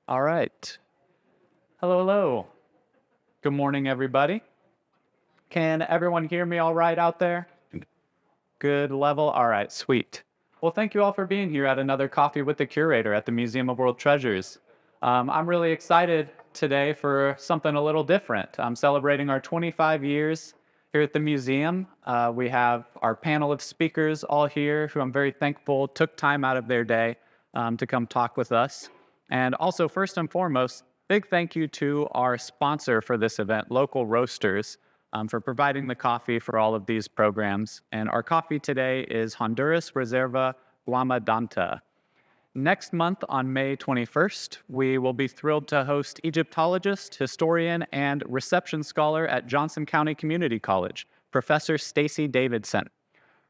All right. Hello, hello. Good morning, everybody. Can everyone hear me all right out there? Good level. All right, sweet. Well, thank you all for being here at another Coffee with the Curator at the Museum of World Treasures. I'm really excited today for something a little different. I'm celebrating our 25 years here at the museum. We have our panel of speakers all here who I'm very thankful took time out of their day to come talk with us. And also, first and foremost, big thank you to our sponsor for this event, Local Roasters, for providing the coffee for all of these programs. And our coffee today is Honduras Reserva Guamadanta. Next month on May 21st, we will be thrilled to host Egyptologist, historian, and reception scholar at Johnson County Community College, Professor Stacy Davidson.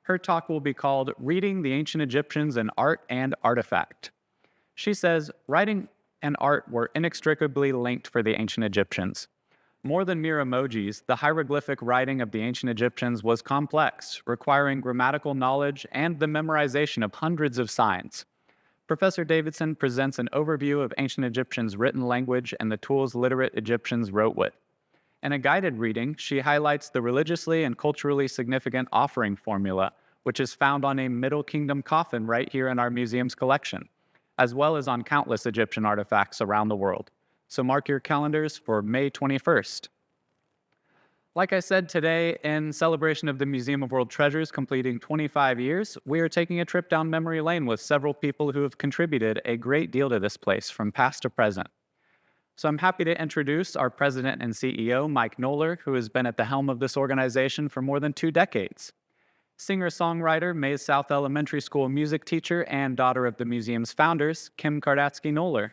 Her talk will be called Reading the Ancient Egyptians in Art and Artifact. She says writing and art were inextricably linked for the ancient Egyptians. More than mere emojis, the hieroglyphic writing of the ancient Egyptians was complex, requiring grammatical knowledge and the memorization of hundreds of signs. Professor Davidson presents an overview of ancient Egyptians' written language and the tools literate Egyptians wrote with. In a guided reading, she highlights the religiously and culturally significant offering formula, which is found on a Middle Kingdom coffin right here in our museum's collection, as well as on countless Egyptian artifacts around the world. So mark your calendars for May 21st. Like I said, today, in celebration of the Museum of World Treasures completing 25 years, we are taking a trip down memory lane with several people who have contributed a great deal to this place from past to present. So I'm happy to introduce our president and CEO, Mike Knoller, who has been at the helm of this organization for more than 2 decades. Singer-songwriter, Mays South Elementary School music teacher, and daughter of the museum's founders, Kim Kardatsky Knoller.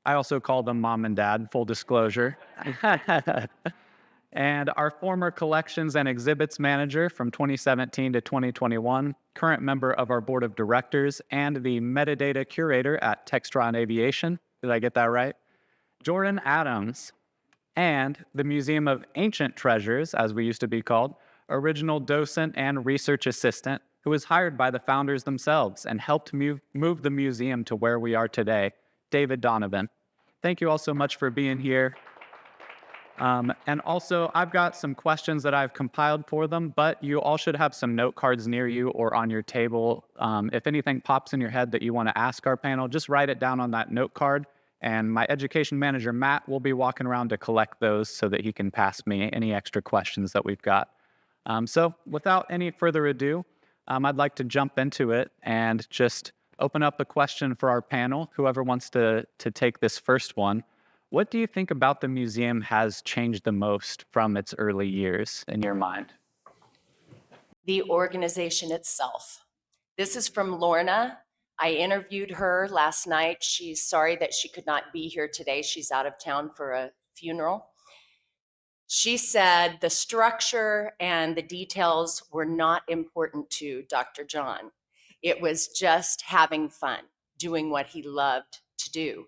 I also call them mom and dad, full disclosure. And our former collections and exhibits manager from 2017 to 2021, current member of our board of directors, and the metadata curator at Textron Aviation. Did I get that right? Jordan Adams, and the Museum of Ancient Treasures, as we used to be called, original docent and research assistant who was hired by the founders themselves and helped move the museum to where we are today, David Donovan. Thank you all so much for being here. And also, I've got some questions that I've compiled for them, but you all should have some note cards near you or on your table. If anything pops in your head that you want to ask our panel, just write it down on that note card. And my education manager, Matt, will be walking around to collect those so that he can pass me any extra questions that we've got. So without any further ado, I'd like to jump into it and just open up a question for our panel, whoever wants to take this first one. What do you think about the museum has changed the most from its early years in your mind? The organization itself. This is from Lorna. I interviewed her last night. She's sorry that she could not be here today. She's out of town for a funeral. She said the structure and the details were not important to Dr. John. It was just having fun, doing what he loved to do.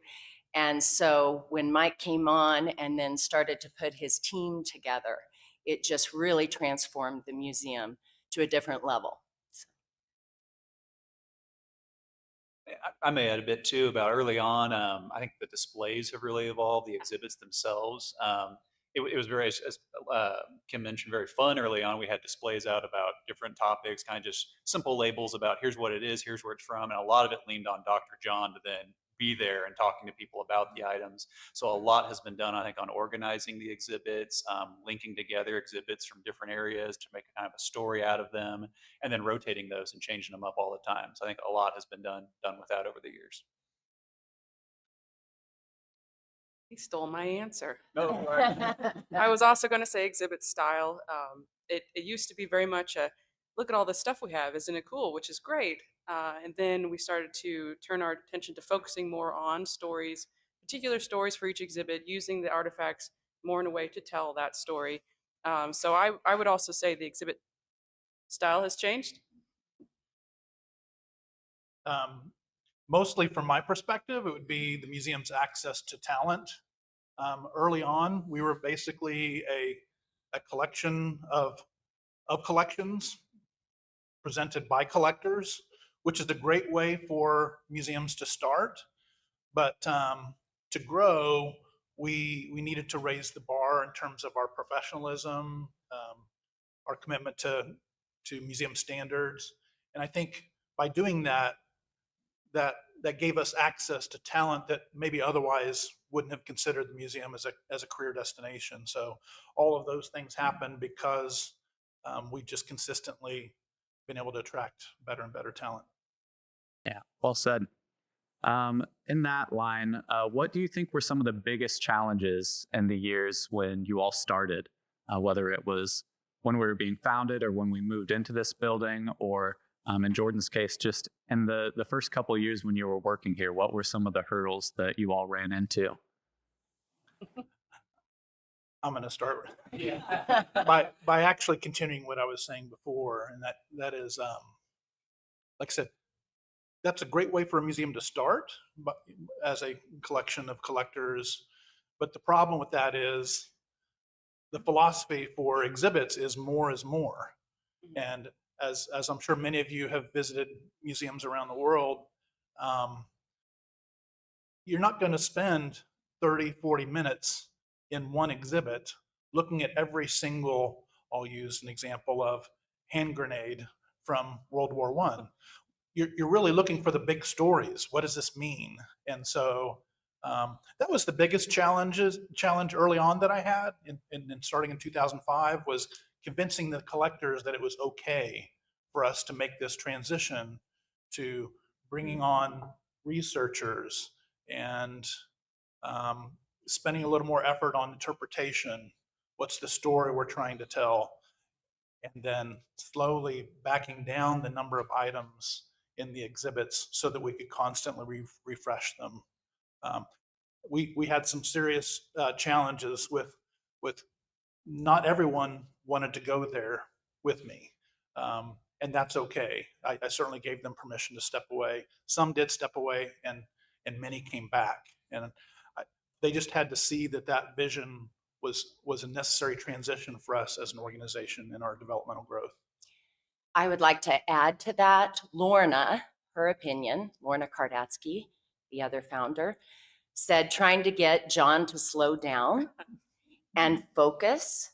And so when Mike came on and then started to put his team together, it just really transformed the museum to a different level. I may add a bit too about early on. I think the displays have really evolved, the exhibits themselves. It was very, as Kim mentioned, very fun early on. We had displays out about different topics, kind of just simple labels about here's what it is, here's where it's from. And a lot of it leaned on Dr. John to then be there and talking to people about the items. So a lot has been done, I think, on organizing the exhibits, linking together exhibits from different areas to make kind of a story out of them, and then rotating those and changing them up all the time. So I think a lot has been done with that over the years. He stole my answer. No, I was also going to say exhibit style. It used to be very much a look at all the stuff we have, isn't it cool? Which is great. And then we started to turn our attention to focusing more on stories, particular stories for each exhibit, using the artifacts more in a way to tell that story. So I would also say the exhibit style has changed. Mostly from my perspective, it would be the museum's access to talent. Early on, we were basically a collection of collections presented by collectors, which is a great way for museums to start. But to grow, we needed to raise the bar in terms of our professionalism, our commitment to museum standards. And I think by doing that, that gave us access to talent that maybe otherwise wouldn't have considered the museum as a career destination. So all of those things happened because we've just consistently been able to attract better and better talent. Yeah, well said. In that line, what do you think were some of the biggest challenges in the years when you all started? Whether it was when we were being founded or when we moved into this building, or in Jordan's case, just in the first couple of years when you were working here, what were some of the hurdles that you all ran into? I'm going to start Yeah. by actually continuing what I was saying before, and that is, like I said, that's a great way for a museum to start, but as a collection of collectors. But the problem with that is the philosophy for exhibits is more is more. And as I'm sure many of you have visited museums around the world, you're not going to spend 30, 40 minutes in one exhibit looking at every single, I'll use an example of hand grenade from World War I. You're really looking for the big stories. What does this mean? And so that was the biggest challenge early on that I had in starting in 2005, was convincing the collectors that it was okay for us to make this transition to bringing on researchers and spending a little more effort on interpretation. What's the story we're trying to tell? And then slowly backing down the number of items in the exhibits so that we could constantly refresh them. We had some serious challenges with not everyone wanted to go there with me. And that's okay. I certainly gave them permission to step away. Some did step away, and many came back. And they just had to see that vision was a necessary transition for us as an organization in our developmental growth. I would like to add to that, Lorna, her opinion, Lorna Kardatsky, the other founder, said trying to get John to slow down and focus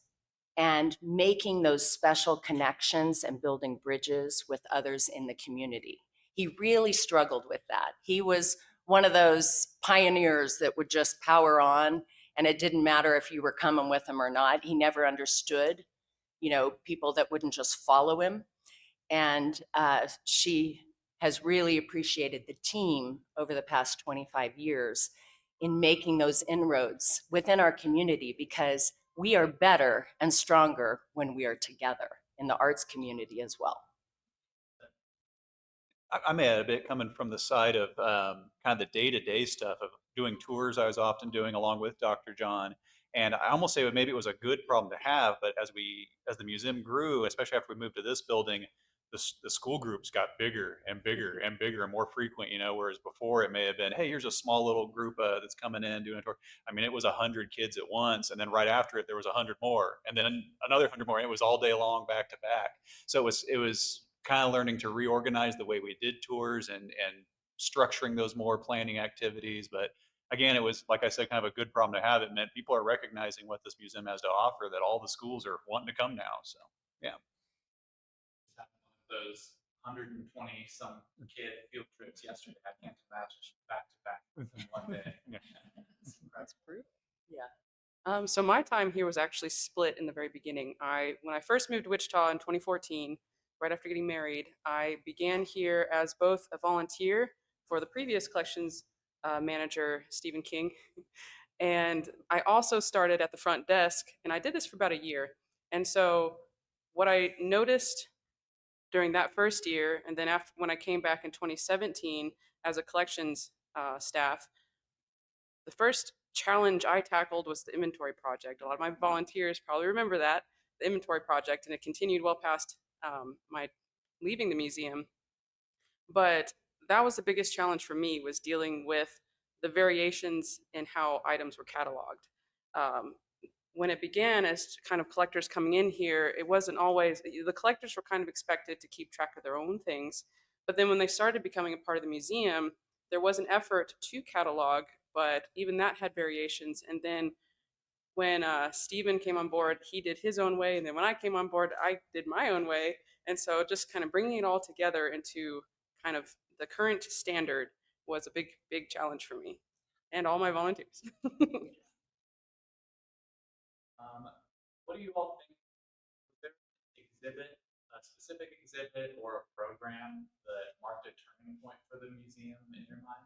and making those special connections and building bridges with others in the community. He really struggled with that. He was one of those pioneers that would just power on, and it didn't matter if you were coming with him or not. He never understood, people that wouldn't just follow him. And she has really appreciated the team over the past 25 years in making those inroads within our community, because we are better and stronger when we are together in the arts community as well. I may add a bit coming from the side of kind of the day-to-day stuff of doing tours I was often doing along with Dr. John. And I almost say maybe it was a good problem to have, but as the museum grew, especially after we moved to this building, the school groups got bigger and bigger and bigger and more frequent, whereas before it may have been, hey, here's a small little group that's coming in doing a tour. I mean, it was 100 kids at once. And then right after it, there was 100 more, and then another 100 more. And it was all day long, back to back. So it was kind of learning to reorganize the way we did tours and structuring those more planning activities. But again, it was, like I said, kind of a good problem to have. It meant people are recognizing what this museum has to offer, that all the schools are wanting to come now. So, yeah. Those 120 some kid field trips yesterday, I can't imagine back to back within one day. That's proof. So my time here was actually split in the very beginning. When I first moved to Wichita in 2014, right after getting married, I began here as both a volunteer for the previous collections manager, Stephen King, and I also started at the front desk, and I did this for about a year. And so what I noticed during that first year, and then when I came back in 2017 as a collections staff, the first challenge I tackled was the inventory project. A lot of my volunteers probably remember that, the inventory project, and it continued well past my leaving the museum. But that was the biggest challenge for me, was dealing with the variations in how items were cataloged. When it began as kind of collectors coming in here, it wasn't always, the collectors were kind of expected to keep track of their own things. But then when they started becoming a part of the museum, there was an effort to catalog but even that had variations. And then when Stephen came on board, he did his own way, and then when I came on board, I did my own way. And so just kind of bringing it all together into kind of the current standard was a big challenge for me and all my volunteers. What do you all think? Was there an exhibit, a specific exhibit or a program that marked a turning point for the museum in your mind?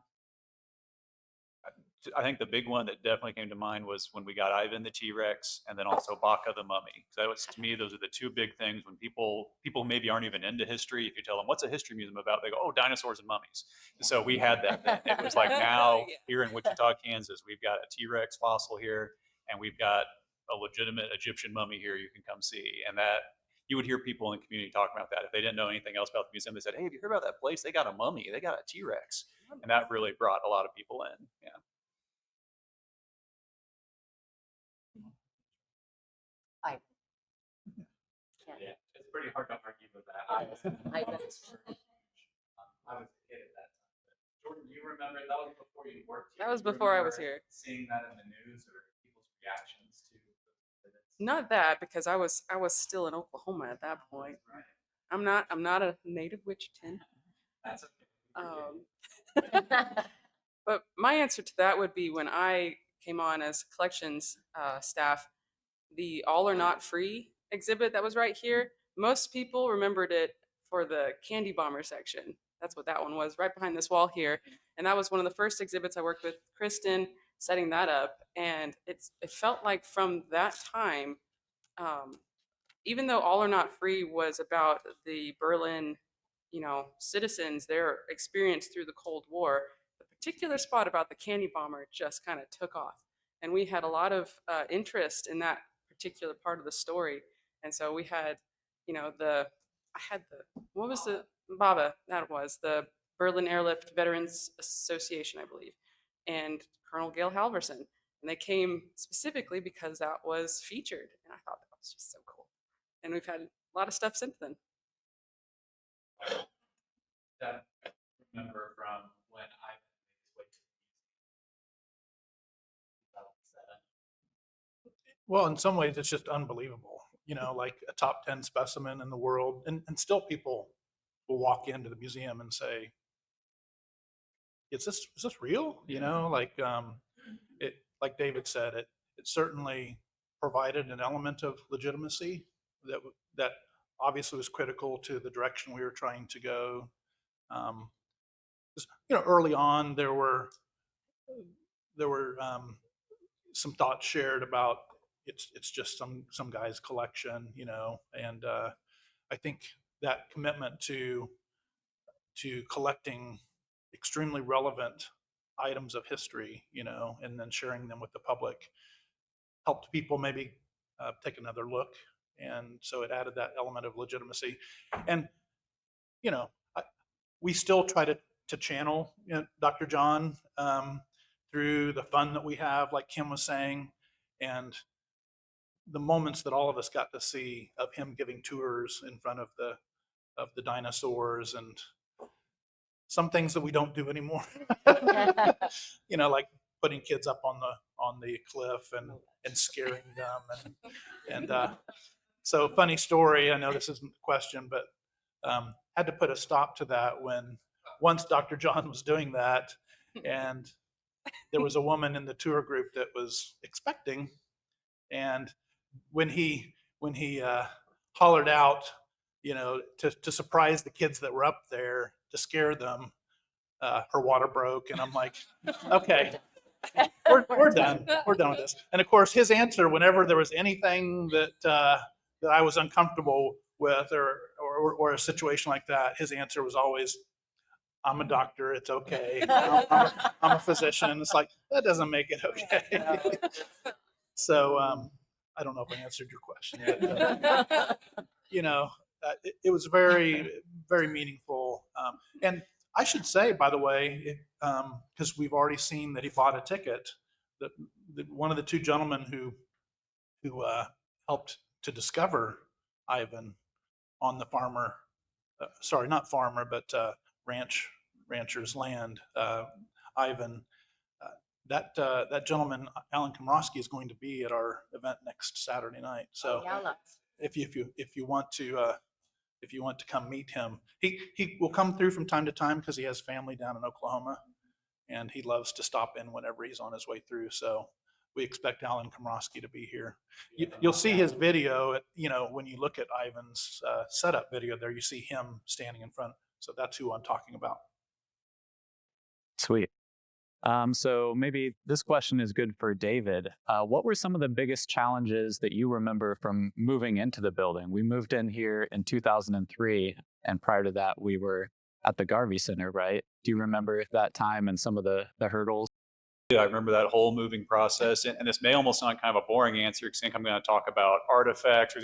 I think the big one that definitely came to mind was when we got Ivan the T-Rex and then also Baka the mummy. So that was, to me, those are the two big things when people maybe aren't even into history. If you tell them what's a history museum about, they go, oh, dinosaurs and mummies. So we had that then. It was like now Yeah. here in Wichita, Kansas, we've got a T-Rex fossil here and we've got a legitimate Egyptian mummy here you can come see. And that you would hear people in the community talking about that. If they didn't know anything else about the museum, they said, hey, have you heard about that place? They got a mummy, they got a T-Rex. And that really brought a lot of people in. Yeah. Yeah, it's pretty hard to argue with that. I was a kid at that time. But Jordan, do you remember that was before you worked here? That was Do you before I was remember here. Seeing that in the news or people's reactions to the exhibits? Not that, because I was still in Oklahoma at that point. Right. I'm not a native Wichitan. That's okay. But my answer to that would be when I came on as collections staff, the All or Not Free exhibit that was right here. Most people remembered it for the candy bomber section. That's what that one was, right behind this wall here. And that was one of the first exhibits I worked with Kristen setting that up. And it felt like from that time, even though All or Not Free was about the Berlin, citizens, their experience through the Cold War, the particular spot about the candy bomber just kind of took off. And we had a lot of interest in that particular part of the story. And so we had, what was the, BABA, that was the Berlin Airlift Veterans Association, I believe, and Colonel Gail Halverson. And they came specifically because that was featured. And I thought that was just so cool. And we've had a lot of stuff since then. That I remember from when I made his way to the museum. 2007. Well, in some ways, it's just unbelievable. Like a top 10 specimen in the world. And still people will walk into the museum and say, is this real? Like David said, it certainly provided an element of legitimacy that obviously was critical to the direction we were trying to go. 'Cause, early on there were some thoughts shared about it's just some guy's collection, and I think that commitment to collecting extremely relevant items of history, and then sharing them with the public helped people maybe take another look. And so it added that element of legitimacy. And, we still try to channel Dr. John through the fun that we have, like Kim was saying, and the moments that all of us got to see of him giving tours in front of the dinosaurs, and some things that we don't do anymore. Like putting kids up on the cliff and scaring them, and so funny story. I know this isn't the question, but had to put a stop to that when once Dr. John was doing that, and there was a woman in the tour group that was expecting, and when he hollered out, to surprise the kids that were up there, to scare them, her water broke, and I'm like, okay, we're done. We're done with this. And of course, his answer, whenever there was anything that I was uncomfortable with, or a situation like that, his answer was always, "I'm a doctor. It's okay. I'm a physician." It's like, that doesn't make it okay. So I don't know if I answered your question, but, it was very, very meaningful. And I should say, by the way, because we've already seen that he bought a ticket, that one of the two gentlemen who helped to discover Ivan on the not farmer, but rancher's land, Ivan, that gentleman, Alan Komrosky, is going to be at our event next Saturday night. So if you want to come meet him, he will come through from time to time because he has family down in Oklahoma, and he loves to stop in whenever he's on his way through. So we expect Alan Komrosky to be here. You'll see his video. When you look at Ivan's setup video there, you see him standing in front. So that's who I'm talking about. Sweet. So maybe this question is good for David. What were some of the biggest challenges that you remember from moving into the building? We moved in here in 2003, and prior to that, we were at the Garvey Center, right? Do you remember that time and some of the hurdles? I remember that whole moving process, and this may almost sound kind of a boring answer because I think I'm going to talk about artifacts.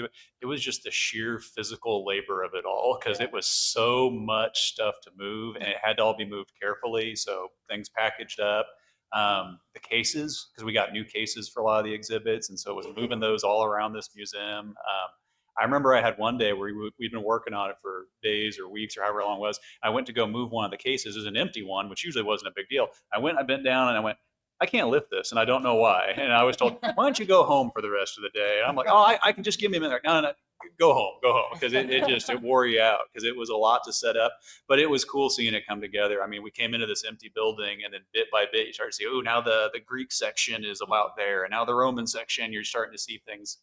It was just the sheer physical labor of it all because it was so much stuff to move, and it had to all be moved carefully. So things packaged up, the cases, because we got new cases for a lot of the exhibits, and so it was moving those all around this museum. I remember I had one day where we'd been working on it for days or weeks or however long it was. I went to go move one of the cases. It was an empty one, which usually wasn't a big deal. I bent down and I went, I can't lift this, and I don't know why. And I was told, why don't you go home for the rest of the day? And I'm like, oh, I can just give me a minute. No, go home, because it wore you out because it was a lot to set up. But it was cool seeing it come together. I mean, we came into this empty building, and then bit by bit, you start to see, oh, now the Greek section is about there, and now the Roman section. You're starting to see things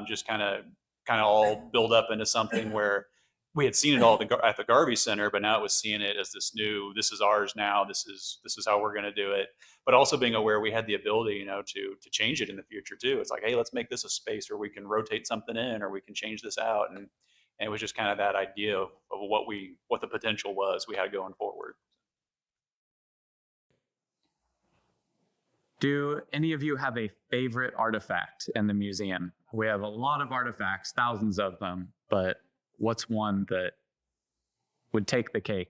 just kind of all build up into something where we had seen it all at the Garvey Center, but now it was seeing it as this new, this is ours now. This is how we're going to do it. But also being aware we had the ability, to change it in the future too. It's like, hey, let's make this a space where we can rotate something in, or we can change this out. And it was just kind of that idea of what the potential was we had going forward. Do any of you have a favorite artifact in the museum? We have a lot of artifacts, thousands of them, but what's one that would take the cake?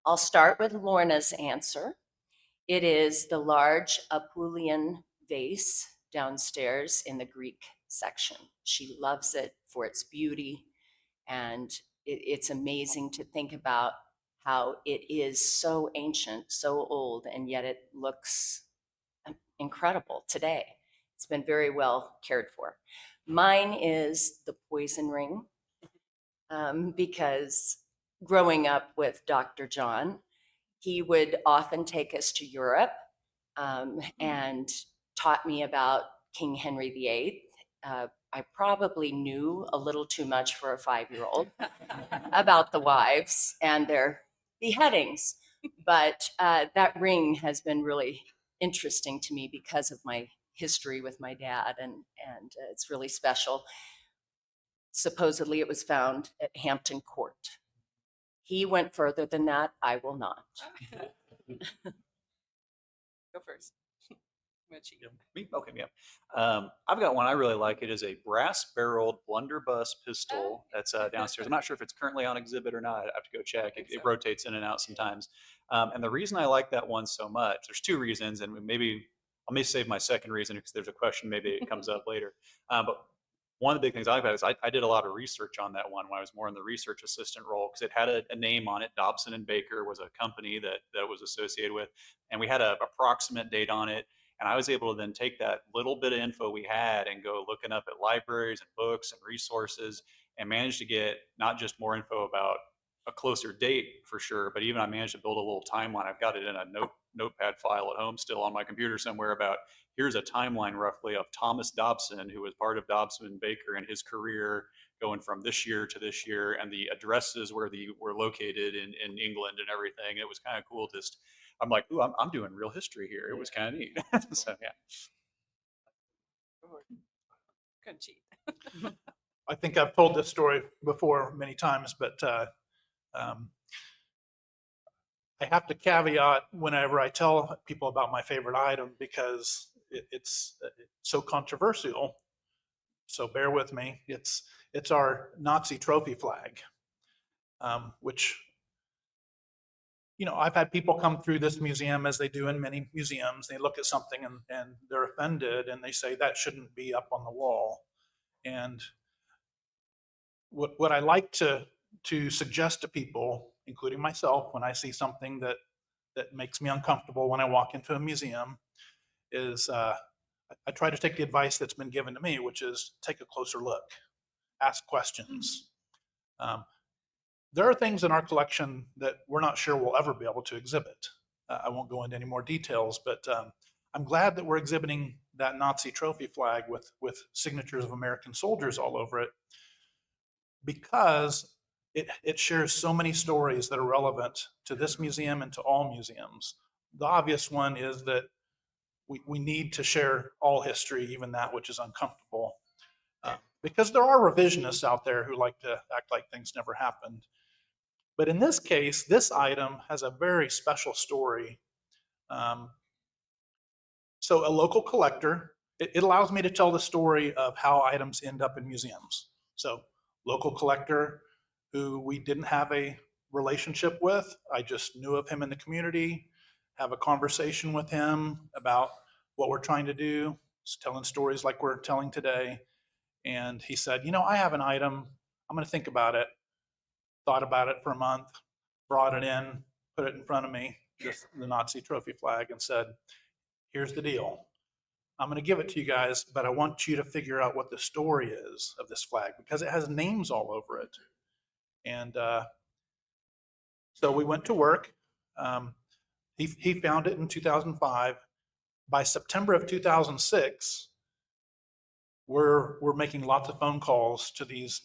I'll start with Lorna's answer. It is the large Apulian vase downstairs in the Greek section. She loves it for its beauty, and it's amazing to think about how it is so ancient, so old, and yet it looks incredible today. It's been very well cared for. Mine is the poison ring, because growing up with Dr. John, he would often take us to Europe and taught me about King Henry VIII. I probably knew a little too much for a 5-year-old about the wives and their beheadings, but that ring has been really interesting to me because of my history with my dad, and it's really special. Supposedly it was found at Hampton Court. He went further than that. I will not. Go first. I'm gonna cheat. Me? Okay, yeah. I've got one I really like. It is a brass-barreled blunderbuss pistol that's downstairs. I'm not sure if it's currently on exhibit or not. I have to go check. It rotates in and out sometimes. And the reason I like that one so much, there's 2 reasons, and I may save my second reason because there's a question, maybe it comes up later. But one of the big things I like about it is I did a lot of research on that one when I was more in the research assistant role, because it had a name on it. Dobson and Baker was a company that it was associated with, and we had an approximate date on it. And I was able to then take that little bit of info we had and go looking up at libraries and books and resources, and managed to get not just more info about a closer date for sure, but even I managed to build a little timeline. I've got it in a notepad file at home still on my computer somewhere about, here's a timeline roughly of Thomas Dobson, who was part of Dobson and Baker and his career going from this year to this year, and the addresses where they were located in England and everything. It was kind of cool. I'm like, ooh, I'm doing real history here. It was kind of neat. So yeah. Couldn't cheat. I think I've told this story before many times, but I have to caveat whenever I tell people about my favorite item, because it's so controversial. So bear with me. It's our Nazi trophy flag, which, I've had people come through this museum, as they do in many museums. They look at something and they're offended, and they say that shouldn't be up on the wall. And what I like to suggest to people, including myself, when I see something that that makes me uncomfortable when I walk into a museum is I try to take the advice that's been given to me, which is take a closer look, ask questions. There are things in our collection that we're not sure we'll ever be able to exhibit. I won't go into any more details, but I'm glad that we're exhibiting that Nazi trophy flag with signatures of American soldiers all over it, because it shares so many stories that are relevant to this museum and to all museums. The obvious one is that we need to share all history, even that which is uncomfortable, because there are revisionists out there who like to act like things never happened. But in this case, this item has a very special story. Um, so a local collector, it allows me to tell the story of how items end up in museums. So local collector who we didn't have a relationship with, I just knew of him in the community, have a conversation with him about what we're trying to do, telling stories like we're telling today. And he said, I have an item, I'm gonna think about it. Thought about it for a month, brought it in, put it in front of me, just the Nazi trophy flag, and said, here's the deal. I'm going to give it to you guys, but I want you to figure out what the story is of this flag, because it has names all over it. And so we went to work. He found it in 2005. By September of 2006, we're making lots of phone calls to these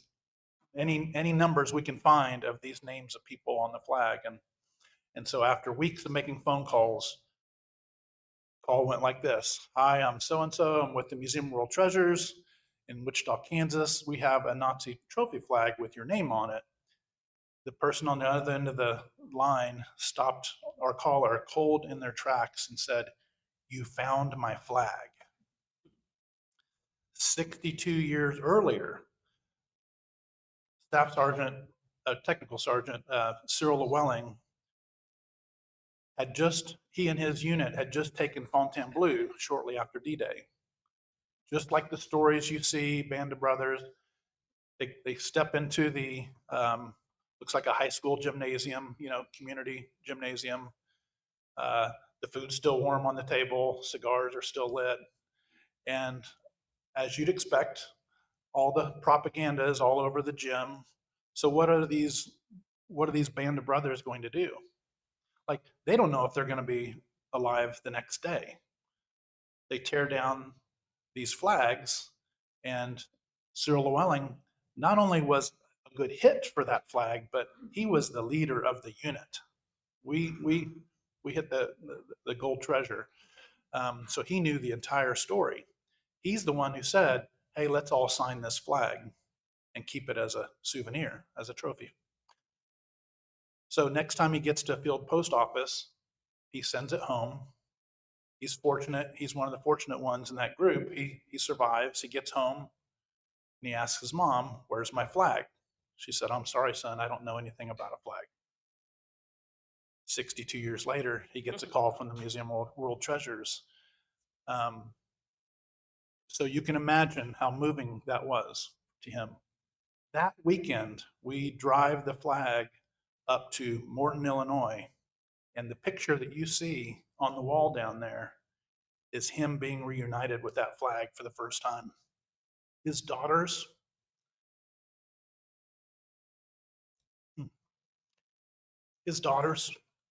any numbers we can find of these names of people on the flag. And so after weeks of making phone calls, call went like this. Hi, I'm so-and-so. I'm with the Museum of World Treasures in Wichita, Kansas. We have a Nazi trophy flag with your name on it. The person on the other end of the line stopped our caller cold in their tracks and said, "You found my flag." 62 years earlier, Staff Sergeant, Technical Sergeant Cyril Llewellyn he and his unit had just taken Fontainebleau shortly after D-Day. Just like the stories you see, Band of Brothers, they step into the, looks like a high school gymnasium, community gymnasium. The food's still warm on the table, cigars are still lit. And as you'd expect, all the propaganda is all over the gym. So what are these Band of Brothers going to do? Like, they don't know if they're going to be alive the next day. They tear down these flags, and Cyril Llewellyn not only was a good hit for that flag, but he was the leader of the unit. We hit the gold treasure. So he knew the entire story. He's the one who said, "Hey, let's all sign this flag and keep it as a souvenir, as a trophy." So next time he gets to a field post office, he sends it home. He's fortunate. He's one of the fortunate ones in that group. He survives. He gets home and he asks his mom, "Where's my flag?" She said, "I'm sorry, son. I don't know anything about a flag." 62 years later, he gets a call from the Museum of World Treasures. So you can imagine how moving that was to him. That weekend, we drive the flag up to Morton, Illinois, and the picture that you see on the wall down there is him being reunited with that flag for the first time. His daughters,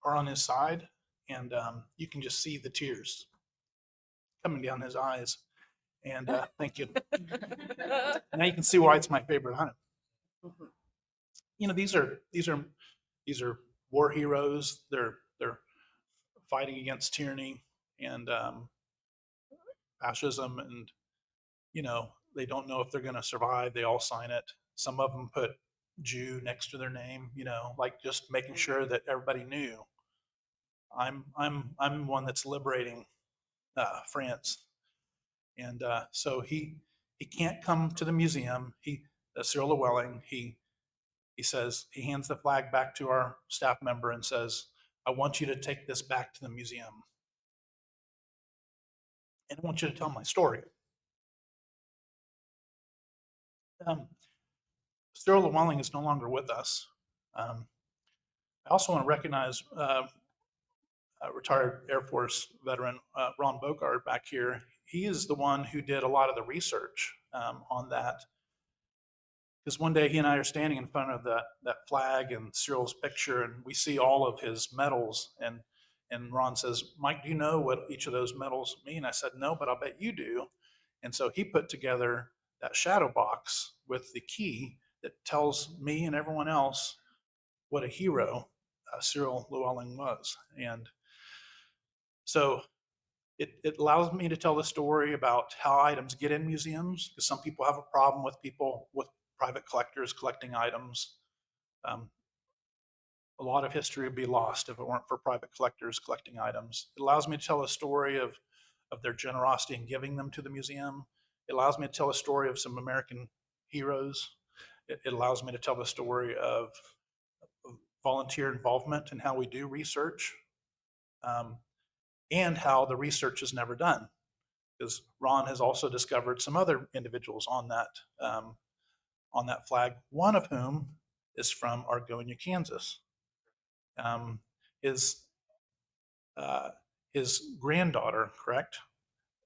are on his side, and you can just see the tears coming down his eyes. And thank you. Now you can see why it's my favorite item. These are war heroes. They're fighting against tyranny and fascism, and they don't know if they're going to survive. They all sign it. Some of them put Jew next to their name, like just making sure that everybody knew I'm one that's liberating France. And so he can't come to the museum. Cyril Llewellyn, he says, he hands the flag back to our staff member and says, "I want you to take this back to the museum. And I want you to tell my story." Cyril Llewellyn is no longer with us. I also want to recognize retired Air Force veteran, Ron Bogart back here, he is the one who did a lot of the research on that. Because one day he and I are standing in front of that flag and Cyril's picture, and we see all of his medals. And Ron says, "Mike, do you know what each of those medals mean?" I said, "No, but I'll bet you do." And so he put together that shadow box with the key that tells me and everyone else what a hero Cyril Llewellyn was. And so it allows me to tell the story about how items get in museums, because some people have a problem with private collectors collecting items. Um, a lot of history would be lost if it weren't for private collectors collecting items. It allows me to tell a story of their generosity in giving them to the museum. It allows me to tell a story of some American heroes. It allows me to tell the story of volunteer involvement in how we do research, and how the research is never done. Because Ron has also discovered some other individuals on that flag, one of whom is from Argonia, Kansas. His granddaughter, correct,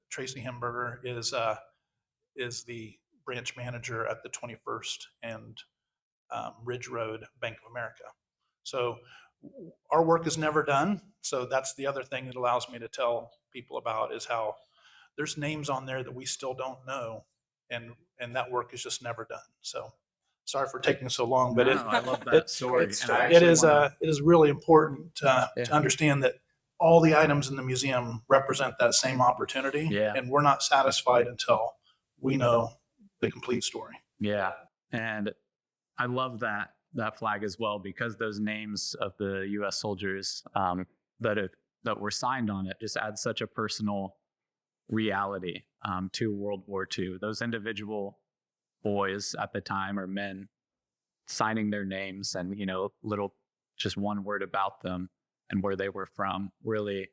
Tracy Hemberger, is the branch manager at the 21st and Ridge Road Bank of America. So our work is never done. So that's the other thing that allows me to tell people about, is how there's names on there that we still don't know, and that work is just never done. So sorry for taking so long, but No, I love that story. And I it actually is wanna- it is really important to Yeah. understand that all the items in the museum represent that same opportunity. Yeah. And we're not satisfied until we know the complete story. Yeah. And I love that flag as well, because those names of the U.S. soldiers that were signed on it just add such a personal reality to World War II. Those individual boys at the time, or men, signing their names and little just one word about them and where they were from really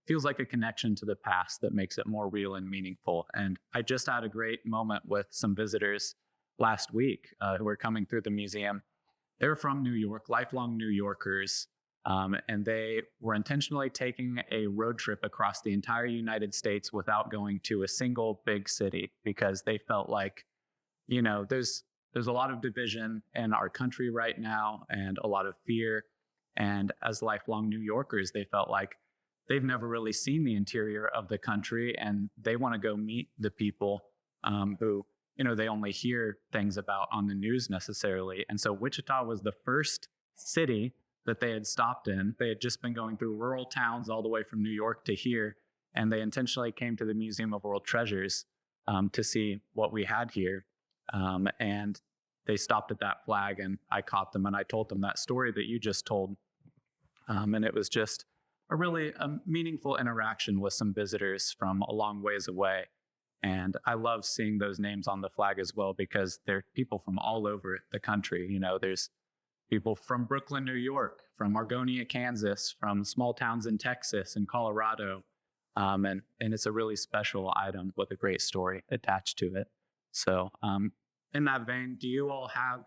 feels like a connection to the past that makes it more real and meaningful. And I just had a great moment with some visitors last week who were coming through the museum. They were from New York, lifelong New Yorkers, and they were intentionally taking a road trip across the entire United States without going to a single big city, because they felt like, there's a lot of division in our country right now and a lot of fear. And as lifelong New Yorkers, they felt like they've never really seen the interior of the country, and they want to go meet the people who, they only hear things about on the news necessarily. And so Wichita was the first city that they had stopped in. They had just been going through rural towns all the way from New York to here, and they intentionally came to the Museum of World Treasures to see what we had here. And they stopped at that flag, and I caught them and I told them that story that you just told. And it was just a really meaningful interaction with some visitors from a long ways away. And I love seeing those names on the flag as well, because they're people from all over the country. There's people from Brooklyn, New York, from Argonia, Kansas, from small towns in Texas and Colorado. And it's a really special item with a great story attached to it. So in that vein, do you all have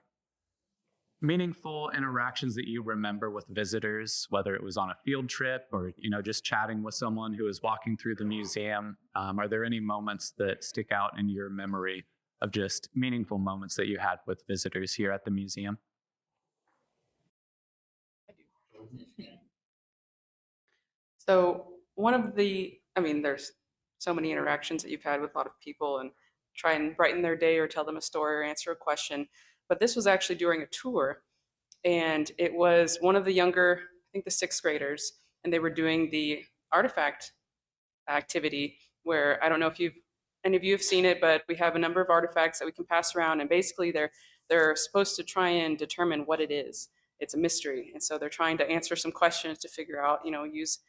meaningful interactions that you remember with visitors, whether it was on a field trip or, just chatting with someone who is walking through the museum? Are there any moments that stick out in your memory of just meaningful moments that you had with visitors here at the museum? So there's so many interactions that you've had with a lot of people and try and brighten their day or tell them a story or answer a question. But this was actually during a tour, and it was one of the younger, I think the sixth graders, and they were doing the artifact activity where, I don't know if any of you have seen it, but we have a number of artifacts that we can pass around, and basically they're supposed to try and determine what it is. It's a mystery, and so they're trying to answer some questions to figure out, use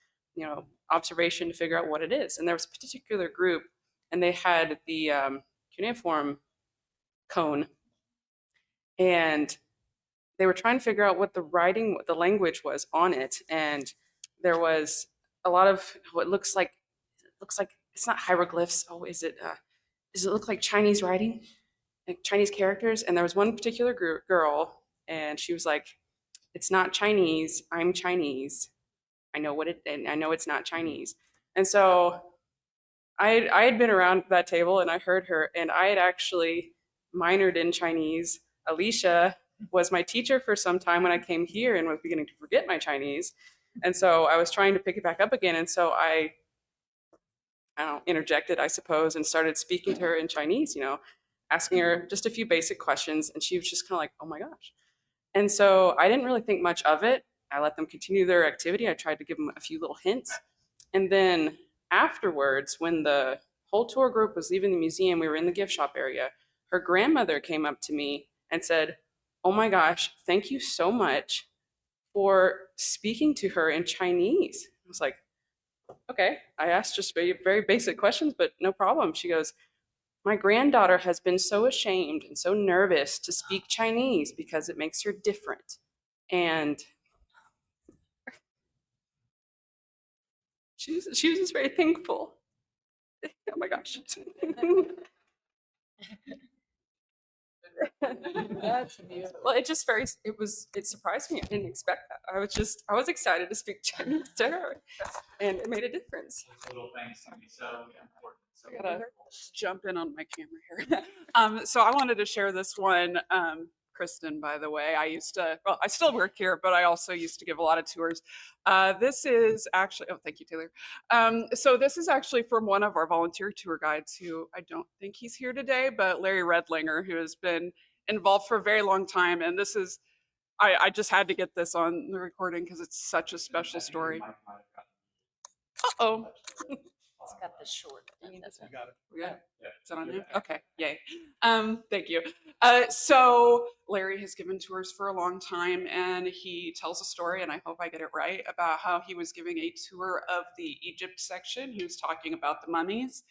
observation to figure out what it is. And there was a particular group, and they had the cuneiform cone, and they were trying to figure out what the language was on it. And there was a lot of what looks like it's not hieroglyphs. Oh, does it look like Chinese writing, like Chinese characters? And there was one particular girl, and she was like, "It's not Chinese. I'm Chinese." I know what it, and I know it's not Chinese. And so I had been around that table and I heard her, and I had actually minored in Chinese. Alicia was my teacher for some time when I came here and was beginning to forget my Chinese. And so I was trying to pick it back up again. And so I don't know, interjected, I suppose, and started speaking to her in Chinese, asking her just a few basic questions. And she was just kind of like, oh my gosh. And so I didn't really think much of it. I let them continue their activity. I tried to give them a few little hints. And then afterwards, when the whole tour group was leaving the museum, we were in the gift shop area. Her grandmother came up to me and said, oh my gosh, thank you so much for speaking to her in Chinese. I was like, okay. I asked just very, very basic questions, but no problem. She goes, my granddaughter has been so ashamed and so nervous to speak Chinese because it makes her different. And she was just very thankful. Oh my gosh. That's beautiful. Well, it surprised me. I didn't expect that. I was excited to speak Chinese to her, and it made a difference. Little things can be so important. So I gotta jump in on my camera here. So I wanted to share this one. Kristen, by the way, I still work here, but I also used to give a lot of tours. This is actually, oh, thank you, Taylor. So this is actually from one of our volunteer tour guides who I don't think he's here today, but Larry Redlinger, who has been involved for a very long time. And this is, I just had to get this on the recording because it's such a special story. Uh-oh. It's got the short. You got it. We got it? Yeah. Is that on You're you? back. Okay, yay. Thank you. So Larry has given tours for a long time, and he tells a story, and I hope I get it right, about how he was giving a tour of the Egypt section. He was talking about the mummies,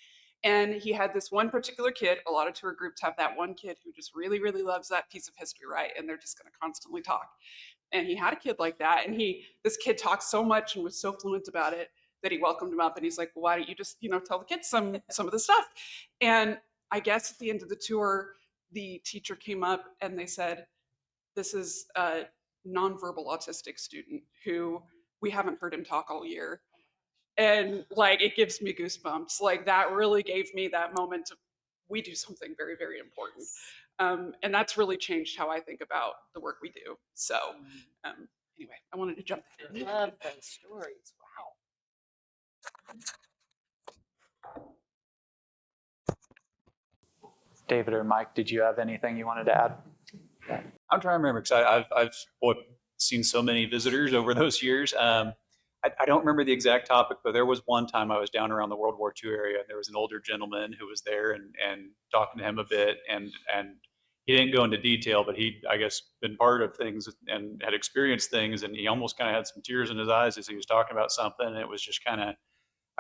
and he had this one particular kid. A lot of tour groups have that one kid who just really, really loves that piece of history, right? And they're just going to constantly talk. And he had a kid like that, and this kid talked so much and was so fluent about it that he welcomed him up, and he's like, well, why don't you just, tell the kids some of the stuff? And I guess at the end of the tour, the teacher came up and they said, this is a nonverbal autistic student who we haven't heard him talk all year. And like, it gives me goosebumps. Like, that really gave me that moment of, we do something very, very important. And that's really changed how I think about the work we do. So anyway, I wanted to jump in. Love those stories. Wow. David or Mike, did you have anything you wanted to add? I'm trying to remember because I've seen so many visitors over those years. I don't remember the exact topic, but there was one time I was down around the World War II area, and there was an older gentleman who was there, and talking to him a bit, and he didn't go into detail, but he, I guess, been part of things and had experienced things, and he almost kind of had some tears in his eyes as he was talking about something, and it was just kind of,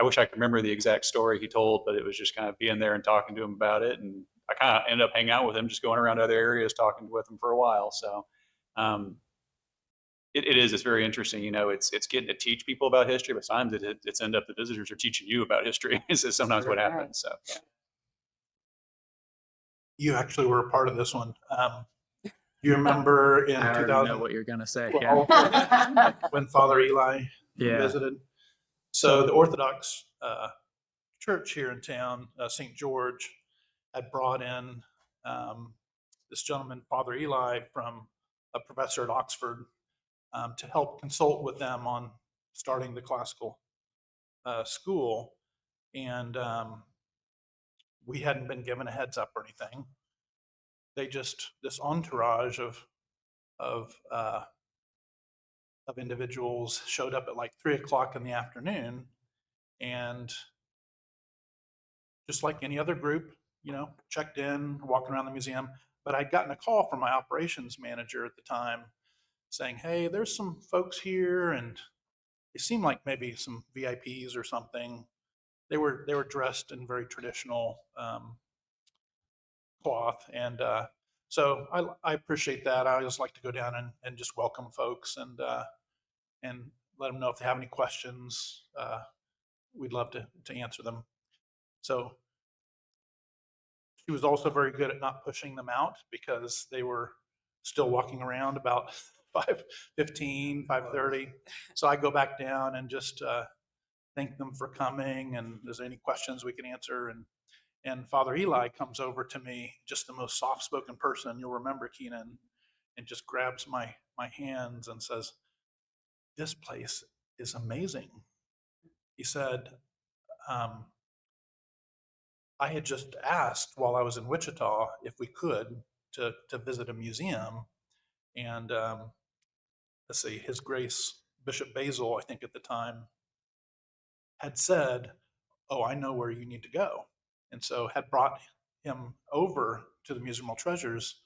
I wish I could remember the exact story he told, but it was just kind of being there and talking to him about it, and I kind of ended up hanging out with him, just going around other areas, talking with him for a while. So it's very interesting. It's getting to teach people about history, but sometimes it's end up the visitors are teaching you about history. This is sometimes what happens. So yeah. You actually were a part of this one. You remember in I already 2000 know what you're gonna say. when Father Eli Yeah. visited? So the Orthodox church here in town, St. George, had brought in this gentleman, Father Eli, from a professor at Oxford, to help consult with them on starting the classical school. And we hadn't been given a heads up or anything. They just, this entourage of individuals showed up at like 3:00 in the afternoon, and just like any other group, checked in, walking around the museum. But I'd gotten a call from my operations manager at the time saying, hey, there's some folks here, and they seemed like maybe some VIPs or something. They were dressed in very traditional cloth, and so I appreciate that. I just like to go down and just welcome folks and let them know if they have any questions. We'd love to answer them. So she was also very good at not pushing them out because they were still walking around about 5:15, 5:30. So I go back down and just thank them for coming, and is there any questions we can answer? And Father Eli comes over to me, just the most soft-spoken person you'll remember, Keenan, and just grabs my hands and says, "This place is amazing." He said, um, I had just asked while I was in Wichita if we could to visit a museum. And let's see, His Grace Bishop Basil, I think at the time, had said, "Oh, I know where you need to go." And so had brought him over to the Museum of Treasures,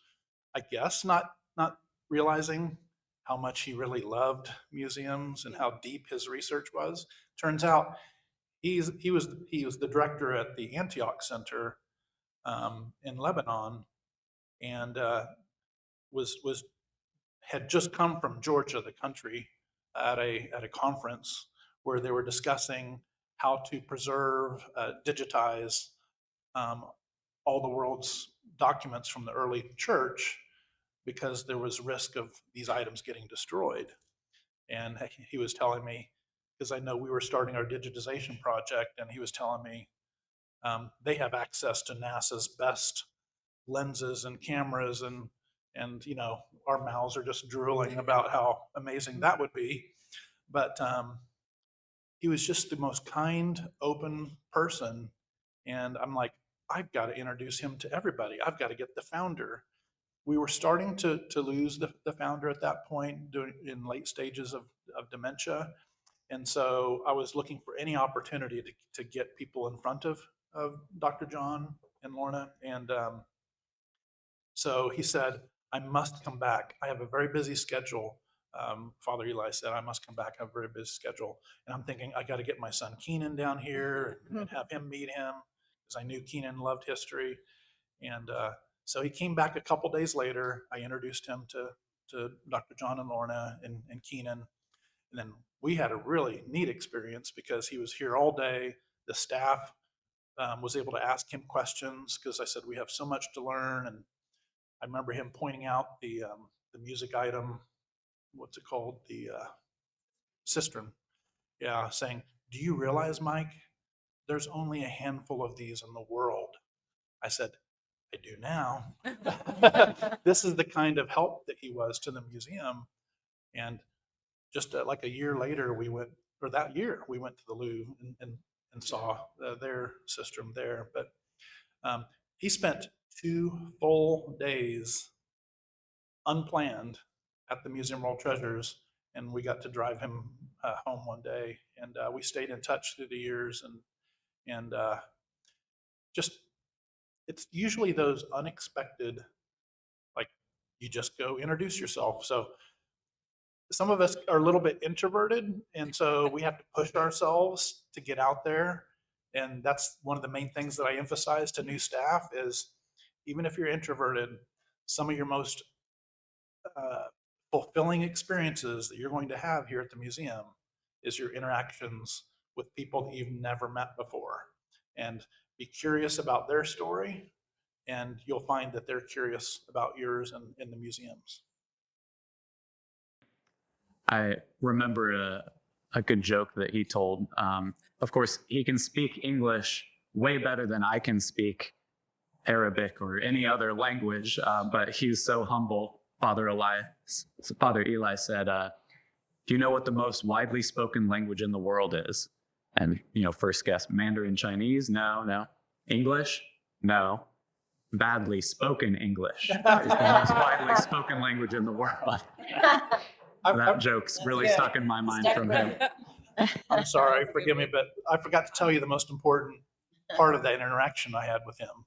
I guess, not realizing how much he really loved museums and how deep his research was. Turns out he was the director at the Antioch Center in Lebanon, and was had just come from Georgia, the country, at a conference where they were discussing how to preserve, digitize um, all the world's documents from the early church, because there was risk of these items getting destroyed. And he was telling me, because I know we were starting our digitization project, and he was telling me they have access to NASA's best lenses and cameras, and our mouths are just drooling about how amazing that would be. But he was just the most kind, open person, and I'm like, I've got to introduce him to everybody. I've got to get the founder. We were starting to lose the founder at that point, in late stages of dementia. And so I was looking for any opportunity to get people in front of Dr. John and Lorna. And so he said, I must come back. I have a very busy schedule. Father Eli said, I must come back. I have a very busy schedule. And I'm thinking, I got to get my son Keenan down here and have him meet him, because I knew Keenan loved history. And so he came back a couple days later. I introduced him to Dr. John and Lorna and Keenan. And then we had a really neat experience, because he was here all day. The staff was able to ask him questions, because I said, we have so much to learn. And I remember him pointing out the music item, what's it called? The cistern. Yeah, saying, do you realize, Mike, there's only a handful of these in the world? I said, I do now. This is the kind of help that he was to the museum. And just like a year later, that year, we went to the Louvre and saw their cistern there. But he spent 2 full days unplanned at the Museum of World Treasures, and we got to drive him home one day, and we stayed in touch through the years, and just, it's usually those unexpected, like, you just go introduce yourself. So some of us are a little bit introverted, and so we have to push ourselves to get out there. And that's one of the main things that I emphasize to new staff is, even if you're introverted, some of your most fulfilling experiences that you're going to have here at the museum is your interactions with people that you've never met before. And be curious about their story, and you'll find that they're curious about yours in the museums. I remember a good joke that he told. Of course, he can speak English way better than I can speak Arabic or any other language, but he's so humble. Father Eli said, do you know what the most widely spoken language in the world is? And, first guess, Mandarin Chinese? No. English? No. Badly spoken English is the most widely spoken language in the world. That joke's really stuck in my mind from him. I'm sorry, forgive me, but I forgot to tell you the most important part of that interaction I had with him.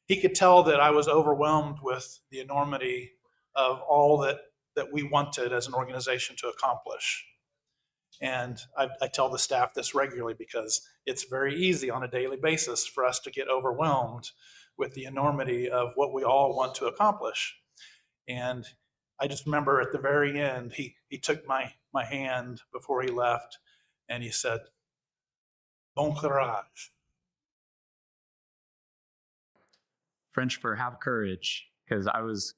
He could tell that I was overwhelmed with the enormity of all that we wanted as an organization to accomplish. And I tell the staff this regularly, because it's very easy on a daily basis for us to get overwhelmed with the enormity of what we all want to accomplish. And I just remember at the very end, he took my hand before he left, and he said, bon courage. French for have courage. because I was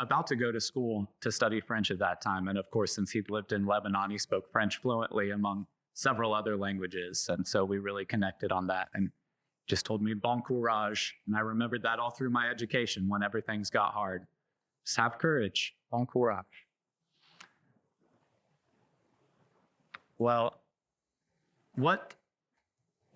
about to go to school to study French at that time. And of course, since he'd lived in Lebanon, he spoke French fluently among several other languages. And so we really connected on that and just told me bon courage. And I remembered that all through my education whenever things got hard. Just have courage, bon courage. Well,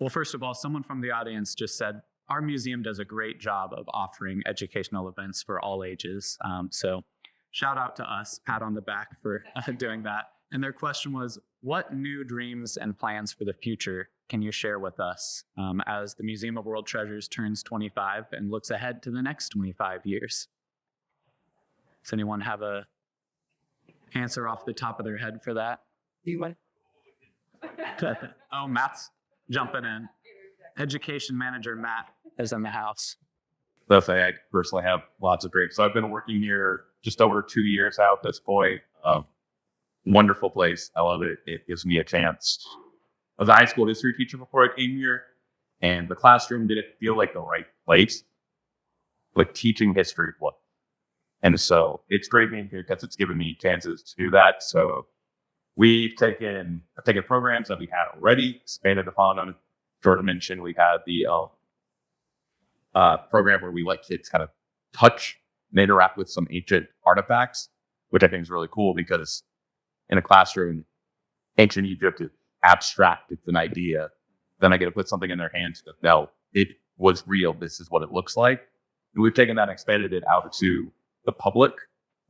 first of all, someone from the audience just said, our museum does a great job of offering educational events for all ages. So shout out to us, pat on the back for doing that. And their question was, what new dreams and plans for the future can you share with us as the Museum of World Treasures turns 25 and looks ahead to the next 25 years? Does anyone have a answer off the top of their head for that? Oh, Matt's jumping in. Education manager Matt is in the house. They'll say I personally have lots of dreams. So I've been working here just over 2 years out at this point. Wonderful place. I love it. It gives me a chance. I was a high school history teacher before I came here, and the classroom didn't feel like the right place, but teaching history was. And so it's great being here because it's given me chances to do that. So I've taken programs that we had already, expanded upon them. Jordan mentioned we had the program where we let kids kind of touch and interact with some ancient artifacts, which I think is really cool because in a classroom, ancient Egypt is abstract. It's an idea. Then I get to put something in their hands that, no, it was real. This is what it looks like. And we've taken that and expanded it out to the public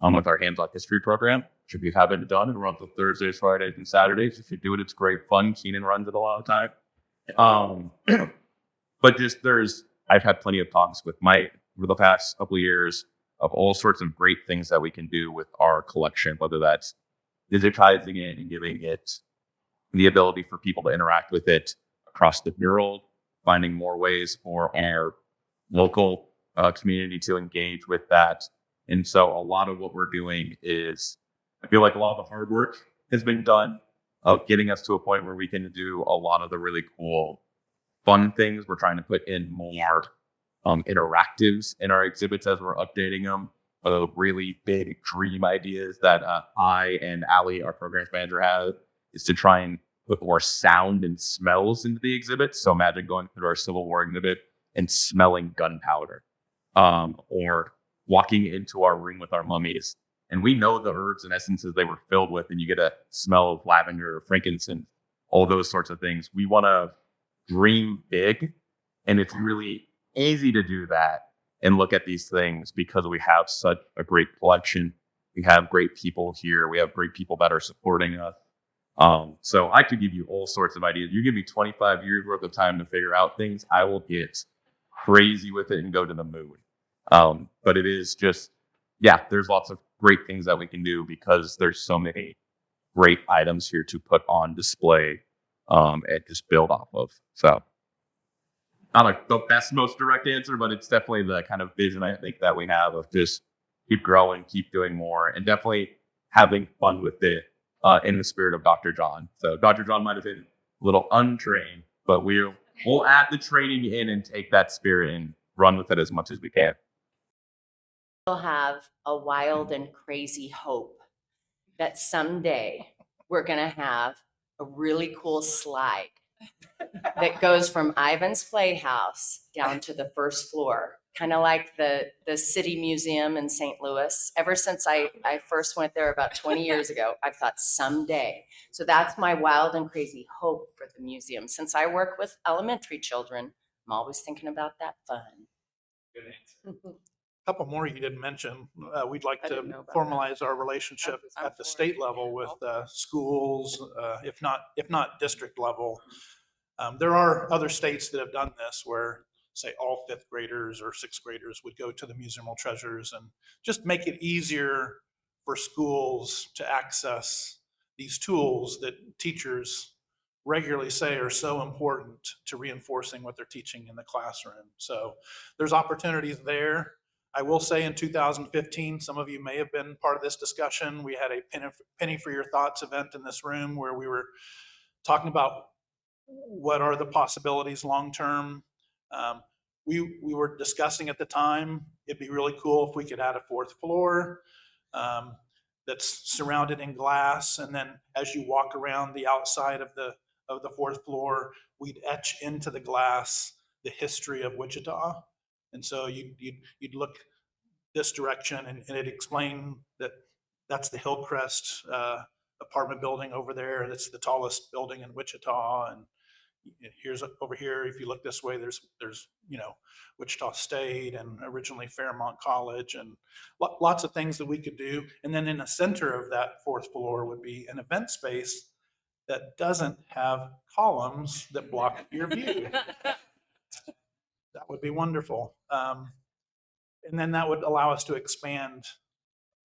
with our hands-on history program, which if you haven't done, it runs on Thursdays, Fridays, and Saturdays. If you do it, it's great fun. Keenan runs it a lot of time. But I've had plenty of talks with Mike over the past couple of years of all sorts of great things that we can do with our collection, whether that's digitizing it and giving it the ability for people to interact with it across the mural, finding more ways for our local community to engage with that. And so a lot of what we're doing is, I feel like a lot of the hard work has been done of getting us to a point where we can do a lot of the really cool, fun things. We're trying to put in more interactives in our exhibits as we're updating them. The really big dream ideas that I and Allie, our programs manager, have is to try and put more sound and smells into the exhibits. So imagine going through our Civil War exhibit and smelling gunpowder, or walking into our room with our mummies. And we know the herbs and essences they were filled with, and you get a smell of lavender, frankincense, all those sorts of things. We want to dream big, and it's really easy to do that and look at these things because we have such a great collection. We have great people here. We have great people that are supporting us. So I could give you all sorts of ideas. You give me 25 years worth of time to figure out things, I will get crazy with it and go to the moon. But it is just, there's lots of great things that we can do because there's so many great items here to put on display and just build off of. So not like the best, most direct answer, but it's definitely the kind of vision I think that we have of just keep growing, keep doing more, and definitely having fun with it in the spirit of Dr. John. So Dr. John might have been a little untrained, but we'll add the training in and take that spirit and run with it as much as we can. We'll have a wild and crazy hope that someday we're going to have a really cool slide that goes from Ivan's Playhouse down to the first floor, kind of like the City Museum in St. Louis. Ever since I first went there about 20 years ago, I've thought someday. So that's my wild and crazy hope for the museum. Since I work with elementary children, I'm always thinking about that fun. Good answer. Couple more you didn't mention. We'd like I to didn't know about formalize our relationship I'm at the for state it. level with schools, if not district level. There are other states that have done this where, say, all fifth graders or sixth graders would go to the Museum of Treasures and just make it easier for schools to access these tools that teachers regularly say are so important to reinforcing what they're teaching in the classroom. So there's opportunities there. I will say in 2015, some of you may have been part of this discussion. We had a Penny for Your Thoughts event in this room where we were talking about what are the possibilities long-term. we were discussing at the time, it'd be really cool if we could add a fourth floor that's surrounded in glass. And then as you walk around the outside of the fourth floor, we'd etch into the glass the history of Wichita. And so you'd look this direction and it'd explain that that's the Hillcrest apartment building over there. That's the tallest building in Wichita. And here's over here, if you look this way, there's Wichita State and originally Fairmont College and lots of things that we could do. And then in the center of that fourth floor would be an event space that doesn't have columns that block your view. That would be wonderful. And then that would allow us to expand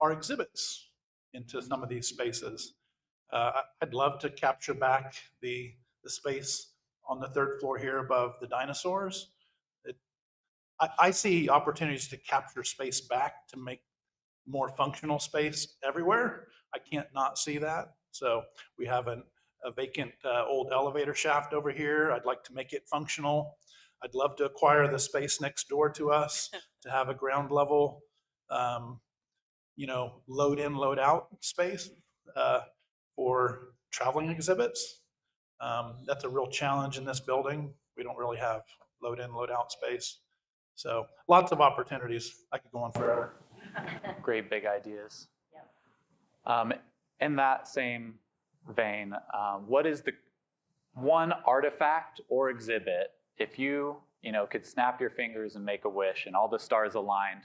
our exhibits into some of these spaces. I'd love to capture back the space on the third floor here above the dinosaurs. I see opportunities to capture space back to make more functional space everywhere. I can't not see that. So we have a vacant old elevator shaft over here. I'd like to make it functional. I'd love to acquire the space next door to us to have a ground level, load in, load out space for traveling exhibits. That's a real challenge in this building. We don't really have load in, load out space. So lots of opportunities. I could go on forever. Great big ideas. In that same vein, what is the one artifact or exhibit, if you could snap your fingers and make a wish and all the stars aligned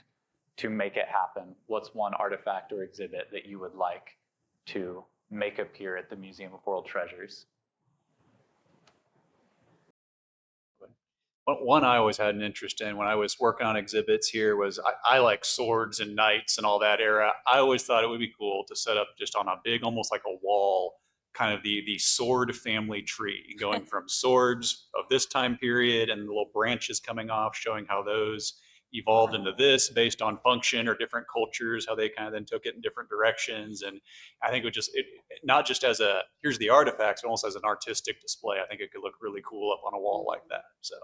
to make it happen, what's one artifact or exhibit that you would like to make appear at the Museum of World Treasures? One I always had an interest in when I was working on exhibits here was I like swords and knights and all that era. I always thought it would be cool to set up just on a big, almost like a wall, kind of the sword family tree, going from swords of this time period and the little branches coming off, showing how those evolved into this based on function or different cultures, how they kind of then took it in different directions. And I think it not just as here's the artifacts, but almost as an artistic display. I think it could look really cool up on a wall like that. So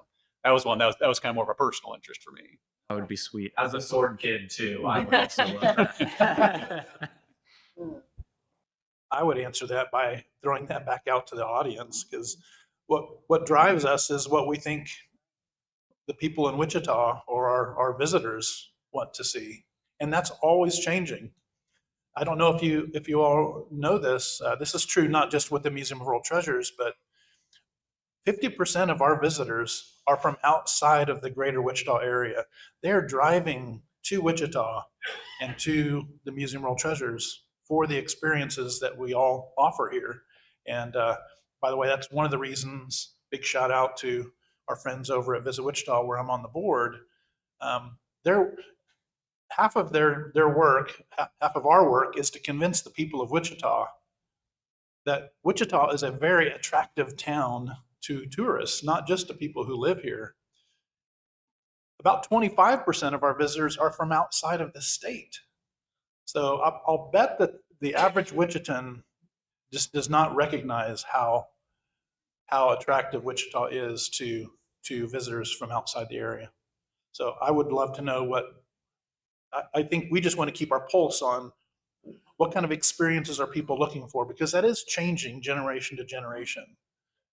that was one that was kind of more of a personal interest for me. That would be sweet. As a sword kid too, I would also love that. I would answer that by throwing that back out to the audience, because what drives us is what we think the people in Wichita or our visitors want to see. And that's always changing. I don't know if you all know this. This is true not just with the Museum of World Treasures, but 50% of our visitors are from outside of the greater Wichita area. They're driving to Wichita and to the Museum of World Treasures for the experiences that we all offer here. And by the way, that's one of the reasons, big shout out to our friends over at Visit Wichita, where I'm on the board. Half of their work, half of our work is to convince the people of Wichita that Wichita is a very attractive town to tourists, not just to people who live here. About 25% of our visitors are from outside of the state. So I'll bet that the average Wichitan just does not recognize how attractive Wichita is to visitors from outside the area. So I would love to know I think we just want to keep our pulse on what kind of experiences are people looking for, because that is changing generation to generation.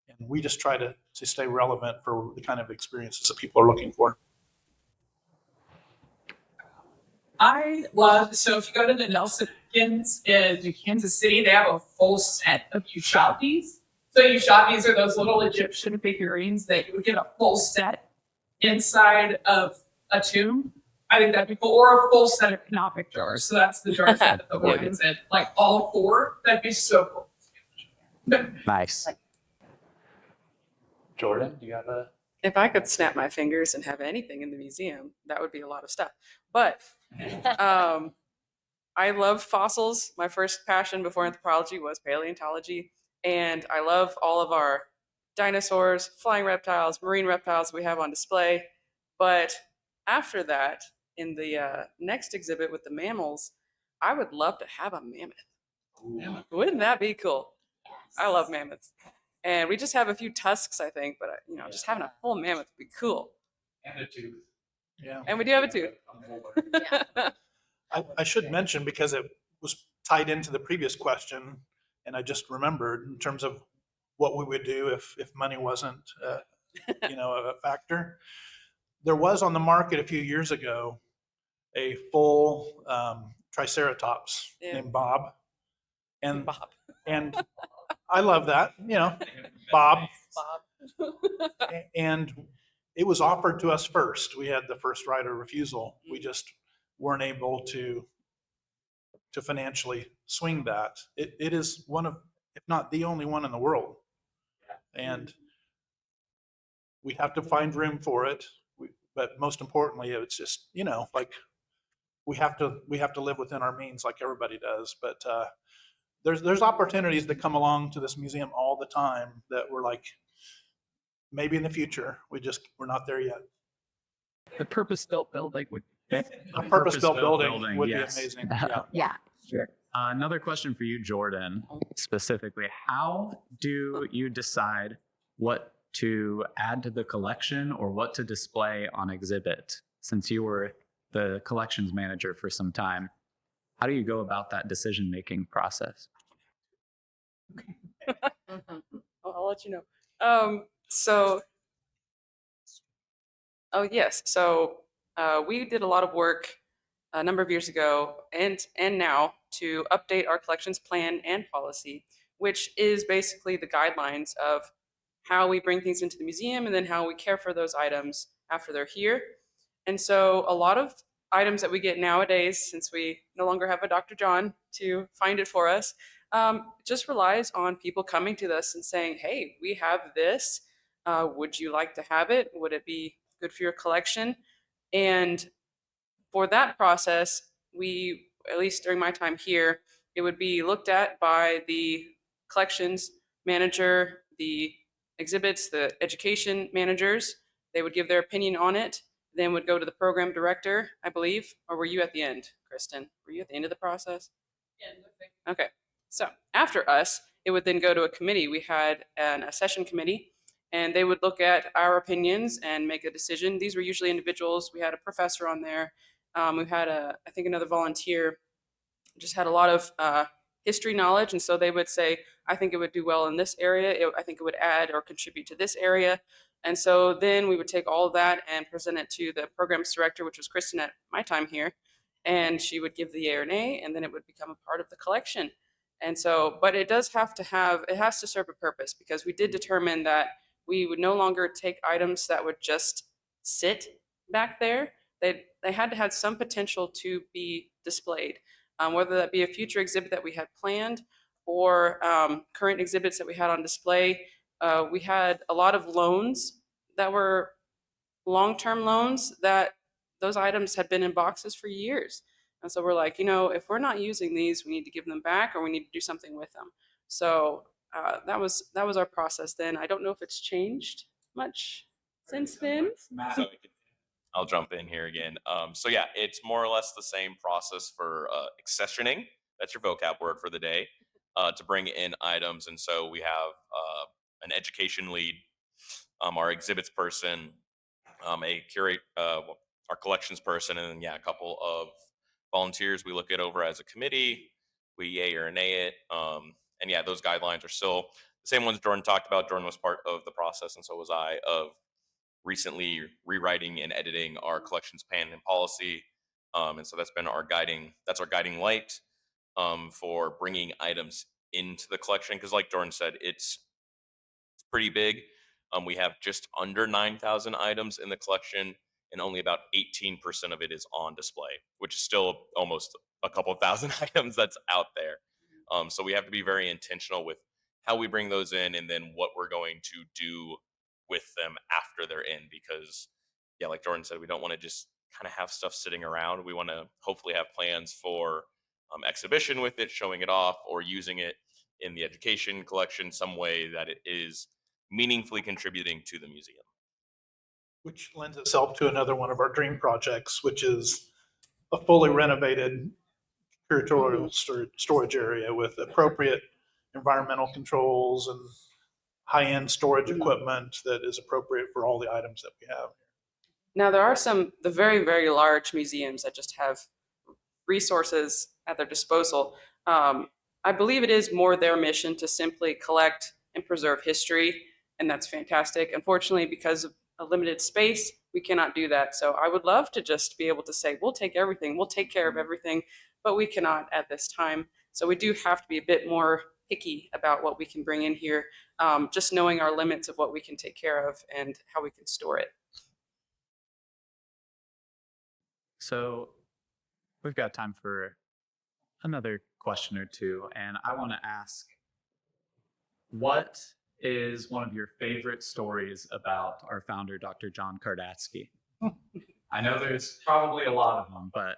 And we just try to stay relevant for the kind of experiences that people are looking for. So if you go to the Nelson Atkins in Kansas City, they have a full set of Ushabtis. So Ushabtis are those little Egyptian figurines that you would get a full set inside of a tomb. I think that'd be cool. Or a full set of canopic jars. So that's the jars that the organs in. Like all four. That'd be so cool. Nice. Jordan, do you have a? If I could snap my fingers and have anything in the museum, that would be a lot of stuff. But I love fossils. My first passion before anthropology was paleontology. And I love all of our dinosaurs, flying reptiles, marine reptiles we have on display. But after that, in the next exhibit with the mammals, I would love to have a mammoth. Wouldn't that be cool? I love mammoths. And we just have a few tusks, I think, but just having a full mammoth would be cool. And And a tooth. Yeah. And we do have a tooth. I should mention, because it was tied into the previous question, and I just remembered in terms of what we would do if money wasn't, a factor. There was on the market a few years ago a full Triceratops Yeah. named Bob, and Bob. and I love that, Bob, Bob. and it was offered to us first. We had the first right of refusal. We just weren't able to financially swing that. It is one of, if not the only one in the world. And we have to find room for it. But most importantly, it's just, like we have to live within our means like everybody does. But there's opportunities that come along to this museum all the time that we're like, maybe in the future. We're not there yet. The purpose-built building would A purpose-built building would yes. be amazing. Yeah. Yeah. Sure. Another question for you, Jordan, specifically. How do you decide what to add to the collection or what to display on exhibit? Since you were the collections manager for some time, how do you go about that decision-making process? I'll let you know. Yes. So we did a lot of work a number of years ago and now to update our collections plan and policy, which is basically the guidelines of how we bring things into the museum and then how we care for those items after they're here. And so a lot of items that we get nowadays, since we no longer have a Dr. John to find it for us, just relies on people coming to us and saying, hey, we have this. Would you like to have it? Would it be good for your collection? And for that process, we, at least during my time here, it would be looked at by the collections manager, the exhibits, the education managers. They would give their opinion on it, then would go to the program director, I believe. Or were you at the end, Kristen? Were you at the end of the process? Yeah. Okay. So after us, it would then go to a committee. We had a session committee, and they would look at our opinions and make a decision. These were usually individuals. We had a professor on there. We had I think another volunteer, just had a lot of history knowledge. And so they would say, I think it would do well in this area. I think it would add or contribute to this area. And so then we would take all of that and present it to the programs director, which was Kristen at my time here. And she would give the yay or nay, and then it would become a part of the collection. And so, but it does have to it has to serve a purpose, because we did determine that we would no longer take items that would just sit back there. They had to have some potential to be displayed, whether that be a future exhibit that we had planned or current exhibits that we had on display. We had a lot of loans that were long-term loans that those items had been in boxes for years. And so we're like, if we're not using these, we need to give them back or we need to do something with them. So that was our process then. I don't know if it's changed much since then. So I'll jump in here again. So yeah, it's more or less the same process for accessioning. That's your vocab word for the day, to bring in items. And so we have an education lead, our exhibits person, a curate, our collections person, and then a couple of volunteers we look it over as a committee. We yay or nay it. And those guidelines are still the same ones Jordan talked about. Jordan was part of the process, and so was I, of recently rewriting and editing our collections plan and policy. And so that's been our guiding light for bringing items into the collection. Because like Jordan said, it's pretty big. We have just under 9,000 items in the collection, and only about 18% of it is on display, which is still almost a couple thousand items that's out there. So we have to be very intentional with how we bring those in, and then what we're going to do with them after they're in. Because like Jordan said, we don't want to just kind of have stuff sitting around. We want to hopefully have plans for exhibition with it, showing it off, or using it in the education collection some way that it is meaningfully contributing to the museum. Which lends itself to another one of our dream projects, which is a fully renovated curatorial storage area with appropriate environmental controls and high-end storage equipment that is appropriate for all the items that we have. Now, there are the very, very large museums that just have resources at their disposal. I believe it is more their mission to simply collect and preserve history, and that's fantastic. Unfortunately, because of a limited space, we cannot do that. So I would love to just be able to say, we'll take everything, we'll take care of everything, but we cannot at this time. So we do have to be a bit more picky about what we can bring in here, just knowing our limits of what we can take care of and how we can store it. So we've got time for another question or two, and I want to ask, what is one of your favorite stories about our founder, Dr. John Kardatsky? I know there's probably a lot of them, but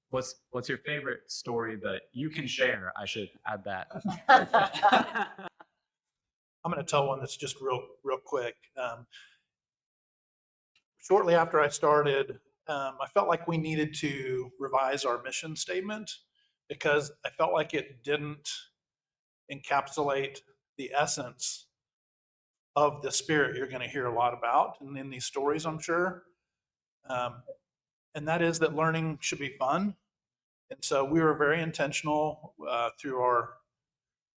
what's your favorite story that you can share? I should add that. I'm going to tell one that's just real quick. Shortly after I started, I felt like we needed to revise our mission statement because I felt like it didn't encapsulate the essence of the spirit you're going to hear a lot about and in these stories, I'm sure. And that is that learning should be fun. And so we were very intentional through our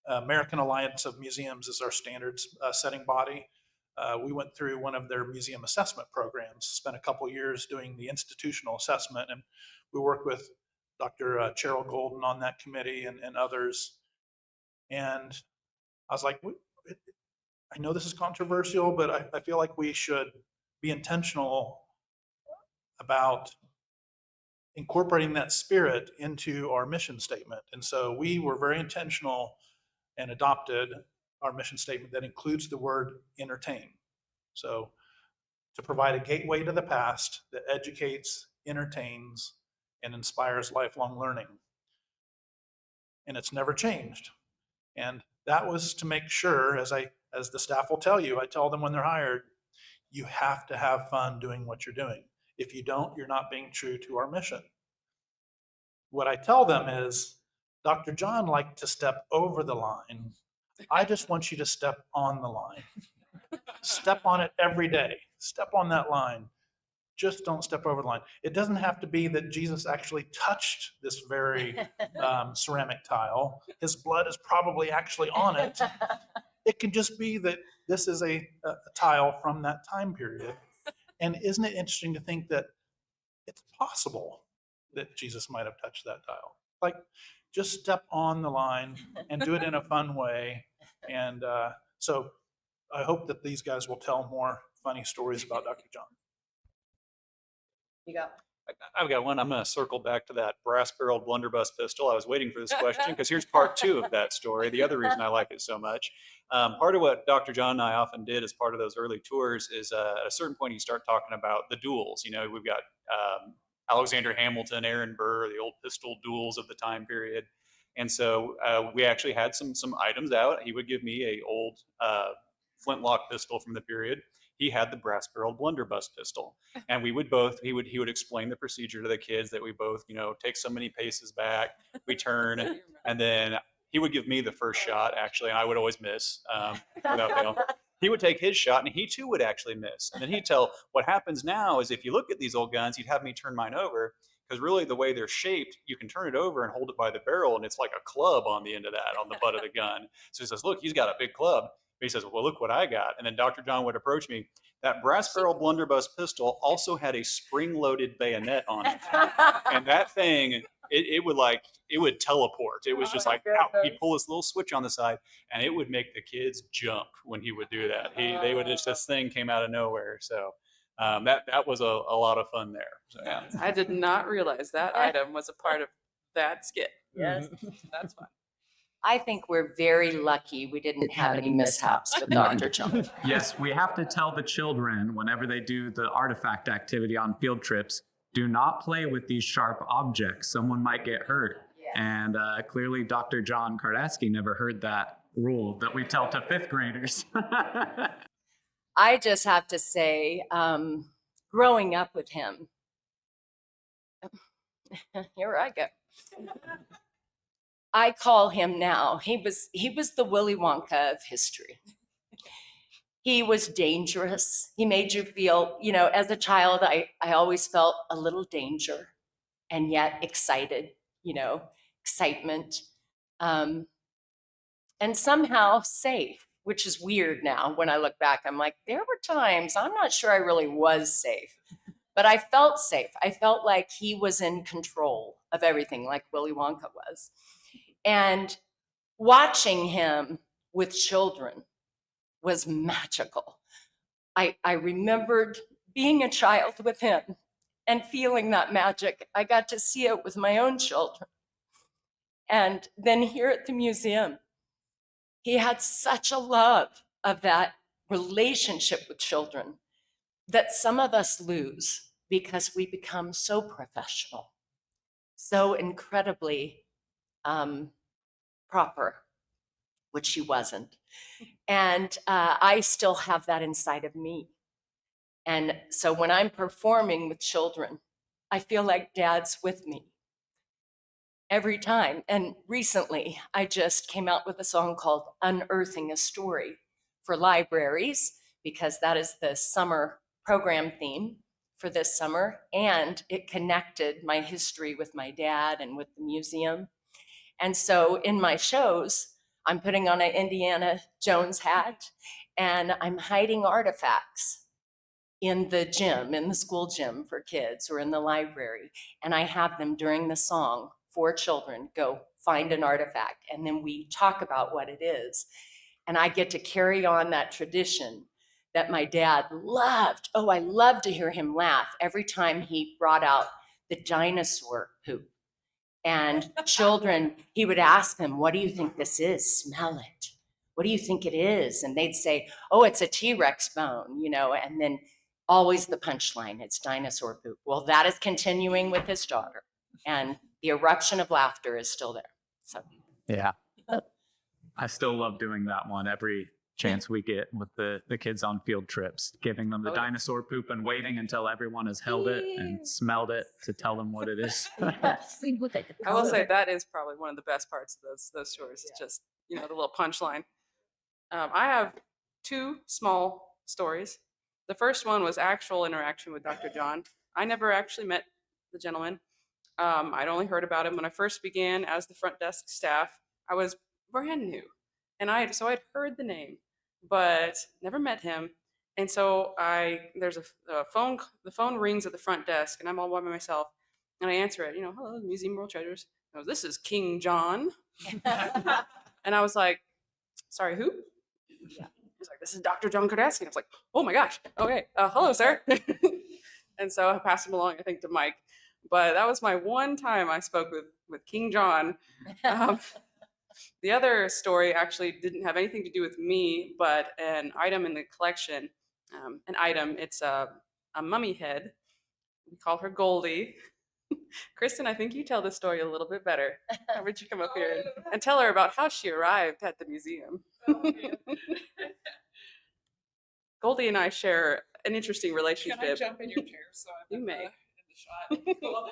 American Alliance of Museums as our standards setting body. We went through one of their museum assessment programs, spent a couple years doing the institutional assessment, and we worked with Dr. Cheryl Golden on that committee and others. And I was like, I know this is controversial, but I feel like we should be intentional about incorporating that spirit into our mission statement. And so we were very intentional and adopted our mission statement that includes the word entertain. So to provide a gateway to the past that educates, entertains, and inspires lifelong learning. And it's never changed. And that was to make sure, as the staff will tell you, I tell them when they're hired, you have to have fun doing what you're doing. If you don't, you're not being true to our mission. What I tell them is, Dr. John liked to step over the line. I just want you to step on the line. Step on it every day. Step on that line. Just don't step over the line. It doesn't have to be that Jesus actually touched this very ceramic tile. His blood is probably actually on it. It can just be that this is a tile from that time period. And isn't it interesting to think that it's possible that Jesus might have touched that tile? Like, just step on the line and do it in a fun way. And so I hope that these guys will tell more funny stories about Dr. John. You go. I've got one. I'm going to circle back to that brass-barreled blunderbuss pistol. I was waiting for this question because here's part 2 of that story. The other reason I like it so much. Part of what Dr. John and I often did as part of those early tours is at a certain point you start talking about the duels. You know, we've got Alexander Hamilton, Aaron Burr, the old pistol duels of the time period. And so we actually had some items out. He would give me a old flintlock pistol from the period. He had the brass-barreled blunderbuss pistol, and he would explain the procedure to the kids that we both, take so many paces back, we turn, and then he would give me the first shot actually, and I would always miss without fail. He would take his shot, and he too would actually miss. And then he'd tell, what happens now is if you look at these old guns, he'd have me turn mine over, because really the way they're shaped, you can turn it over and hold it by the barrel, and it's like a club on the end of that, on the butt of the gun. So he says, look, he's got a big club. But he says, well, look what I got. And then Dr. John would approach me. That brass barrel blunderbuss pistol also had a spring-loaded bayonet on it. And that thing, it would teleport. It was just like, ow. He'd pull this little switch on the side, and it would make the kids jump when he would do that. They would just, this thing came out of nowhere. So that was a lot of fun there. So, yeah. I did not realize that item was a part of that skit. Yes. That's fun. I think we're very lucky we didn't have any mishaps with Dr. John. Yes, we have to tell the children whenever they do the artifact activity on field trips, do not play with these sharp objects. Someone might get hurt. Yeah. And clearly Dr. John Kardatsky never heard that rule that we tell to 5th graders. I just have to say, growing up with him, here I go. I call him now. He was the Willy Wonka of history. He was dangerous. He made you feel, as a child, I always felt a little danger and yet excited, excitement. And somehow safe, which is weird now when I look back. I'm like, there were times I'm not sure I really was safe, but I felt safe. I felt like he was in control of everything, like Willy Wonka was. And watching him with children was magical. I remembered being a child with him and feeling that magic. I got to see it with my own children. And then here at the museum, he had such a love of that relationship with children that some of us lose because we become so professional, so incredibly proper, which he wasn't. And I still have that inside of me. And so when I'm performing with children, I feel like Dad's with me every time. And recently, I just came out with a song called Unearthing a Story for libraries, because that is the summer program theme for this summer. And it connected my history with my dad and with the museum. And so in my shows, I'm putting on an Indiana Jones hat and I'm hiding artifacts in the gym, in the school gym for kids, or in the library. And I have them during the song for children go find an artifact, and then we talk about what it is. And I get to carry on that tradition that my dad loved. Oh, I love to hear him laugh every time he brought out the dinosaur poop. And children, he would ask them, what do you think this is? Smell it. What do you think it is? And they'd say, oh, it's a T-Rex bone, and then always the punchline, it's dinosaur poop. Well, that is continuing with his daughter. And the eruption of laughter is still there. So Yeah. I still love doing that one every chance we get with the kids on field trips, giving them the dinosaur poop and waiting until everyone has held it and smelled it to tell them what it is. I will say that is probably one of the best parts of those stories. It's just, the little punchline. I have two small stories. The first one was actual interaction with Dr. John. I never actually met the gentleman. I'd only heard about him when I first began as the front desk staff. I was brand new, and I'd heard the name, but never met him. And so there's a phone. The phone rings at the front desk, and I'm all by myself, and I answer it. Hello, Museum World Treasures. He goes, this is King John, and I was like, sorry, who? He's like, this is Dr. John Kardashian. I was like, oh my gosh. Okay. Hello, sir. And so I passed him along, I think, to Mike. But that was my one time I spoke with King John. The other story actually didn't have anything to do with me, but an item in the collection. It's a mummy head. We call her Goldie. Kristen, I think you tell the story a little bit better. How would you come up here and tell her about how she arrived at the museum? Goldie and I share an interesting relationship. Can I jump in your chair so I'm You may. in the shot? Cool.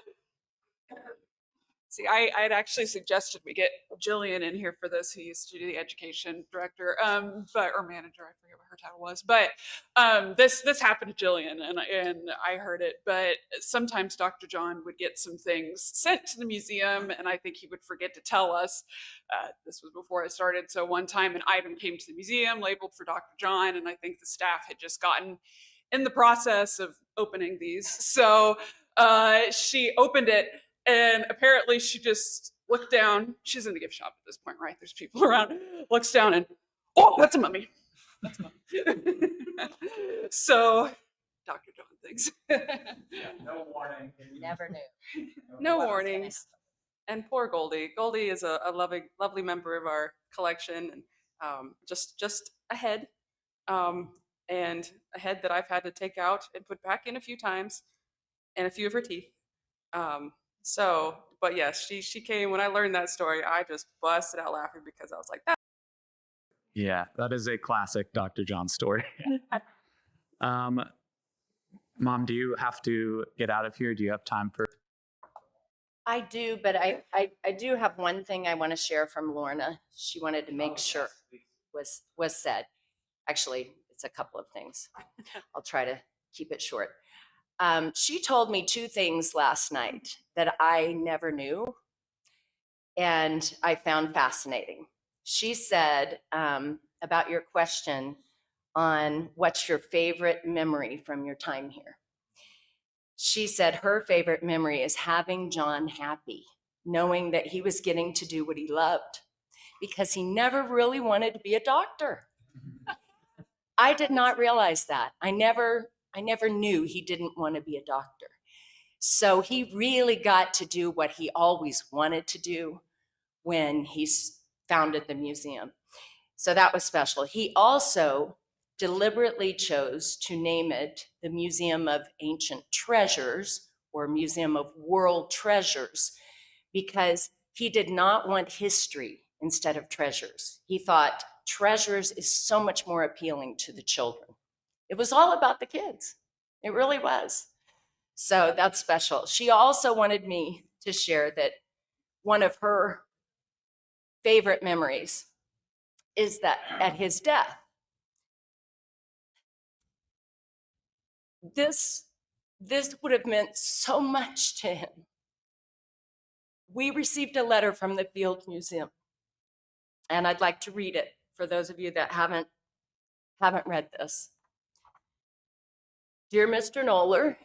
See, I had actually suggested we get Jillian in here for this, who used to do the education director, or manager, I forget what her title was. But this happened to Jillian, and I heard it. But sometimes Dr. John would get some things sent to the museum, and I think he would forget to tell us. This was before I started. So one time an item came to the museum labeled for Dr. John, and I think the staff had just gotten in the process of opening these. So she opened it. And apparently she just looked down. She's in the gift shop at this point, right? There's people around. Looks down and, oh, that's a mummy. That's a mummy. So Dr. John thinks. No warning. never knew. No warnings. And poor Goldie. Goldie is a lovely member of our collection, and just a head, and a head that I've had to take out and put back in a few times, and a few of her teeth. But yes, she came. When I learned that story, I just busted out laughing because I was like, that. Yeah, that is a classic Dr. John story. Mom, do you have to get out of here? Do you have time for? I do, but I do have one thing I want to share from Lorna. She wanted to make sure was said. Actually, It's a couple of things. I'll try to keep it short. She told me two things last night that I never knew and I found fascinating. She said about your question on what's your favorite memory from your time here. She said her favorite memory is having John happy, knowing that he was getting to do what he loved, because he never really wanted to be a doctor. I did not realize that. I never knew he didn't want to be a doctor. So he really got to do what he always wanted to do when he founded the museum. So that was special. He also deliberately chose to name it the Museum of Ancient Treasures, or Museum of World Treasures, because he did not want history instead of treasures. He thought treasures is so much more appealing to the children. It was all about the kids. It really was. So that's special. She also wanted me to share that one of her favorite memories is that at his death, this would have meant so much to him. We received a letter from the Field Museum, and I'd like to read it for those of you that haven't read this. Dear Mr. Knoller,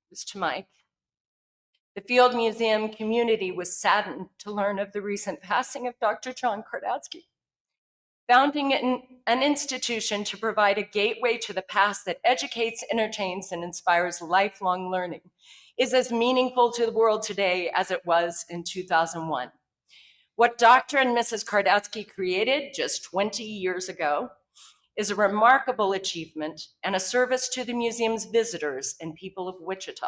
this is to Mike, the Field Museum community was saddened to learn of the recent passing of Dr. John Kardatsky. Founding an institution to provide a gateway to the past that educates, entertains, and inspires lifelong learning is as meaningful to the world today as it was in 2001. What Dr. and Mrs. Kardatsky created just 20 years ago is a remarkable achievement and a service to the museum's visitors and people of Wichita.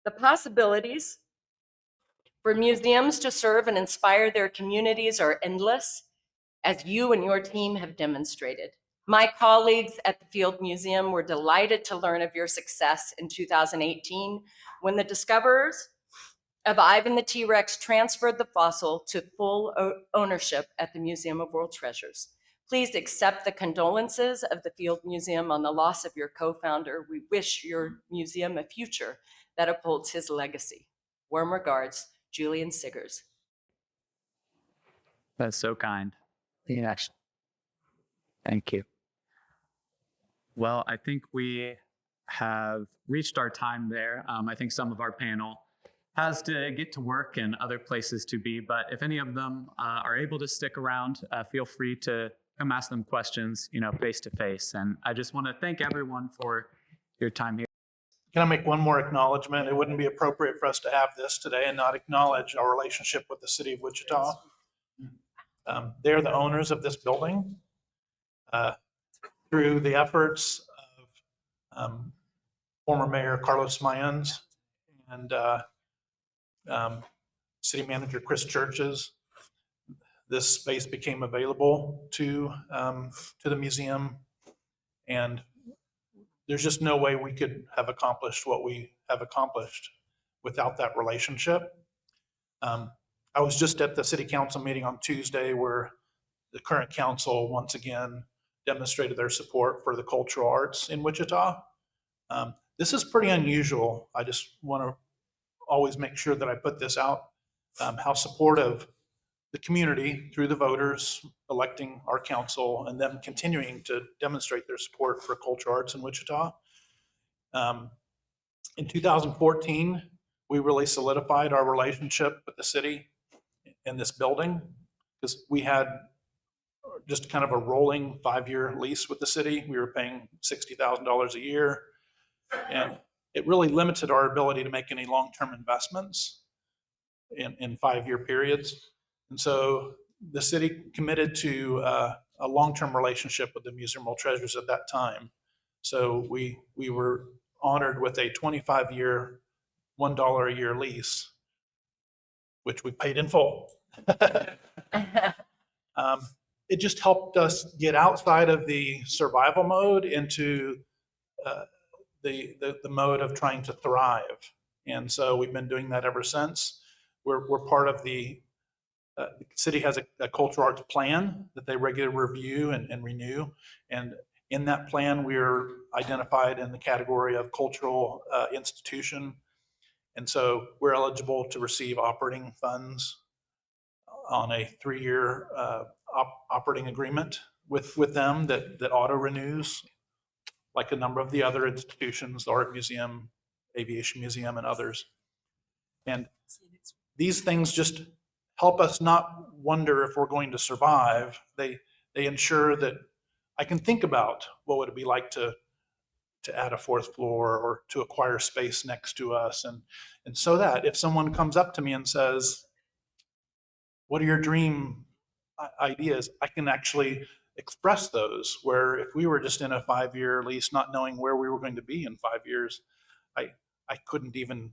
The possibilities for museums to serve and inspire their communities are endless, as you and your team have demonstrated. My colleagues at the Field Museum were delighted to learn of your success in 2018 when the discoverers of Ivan the T-Rex transferred the fossil to full ownership at the Museum of World Treasures. Please accept the condolences of the Field Museum on the loss of your co-founder. We wish your museum a future that upholds his legacy. Warm regards, Julian Siggers. That's so kind. Yes. Thank you. Well, I think we have reached our time there. I think some of our panel has to get to work and other places to be, but if any of them are able to stick around, feel free to come ask them questions, face to face. And I just want to thank everyone for your time here. Can I make one more acknowledgement? It wouldn't be appropriate for us to have this today and not acknowledge our relationship with the city of Wichita. They're the owners of this building. Through the efforts of former Mayor Carlos Mayans and City Manager Chris Churches, this space became available to the museum, and there's just no way we could have accomplished what we have accomplished without that relationship. I was just at the city council meeting on Tuesday where the current council once again demonstrated their support for the cultural arts in Wichita. This is pretty unusual. I just want to always make sure that I put this out, how supportive the community through the voters electing our council and them continuing to demonstrate their support for cultural arts in Wichita. In 2014, we really solidified our relationship with the city in this building because we had just kind of a rolling 5-year lease with the city. We were paying $60,000 a year, and it really limited our ability to make any long-term investments in 5-year periods. And so the city committed to a long-term relationship with the Museum of World Treasures at that time. So we were honored with a 25-year, $1 a year lease, which we paid in full. It just helped us get outside of the survival mode into the mode of trying to thrive. And so we've been doing that ever since. We're part of the city has a cultural arts plan that they regularly review and renew. And In that plan, we're identified in the category of cultural institution. And so we're eligible to receive operating funds on a 3-year operating agreement with them that auto renews, like a number of the other institutions, the Art Museum, Aviation Museum, and others. And these things just help us not wonder if we're going to survive. They ensure that I can think about what would it be like to add a 4th floor or to acquire space next to us. And so that if someone comes up to me and says, what are your dream ideas? I can actually express those, where if we were just in a 5-year lease, not knowing where we were going to be in 5 years, I couldn't even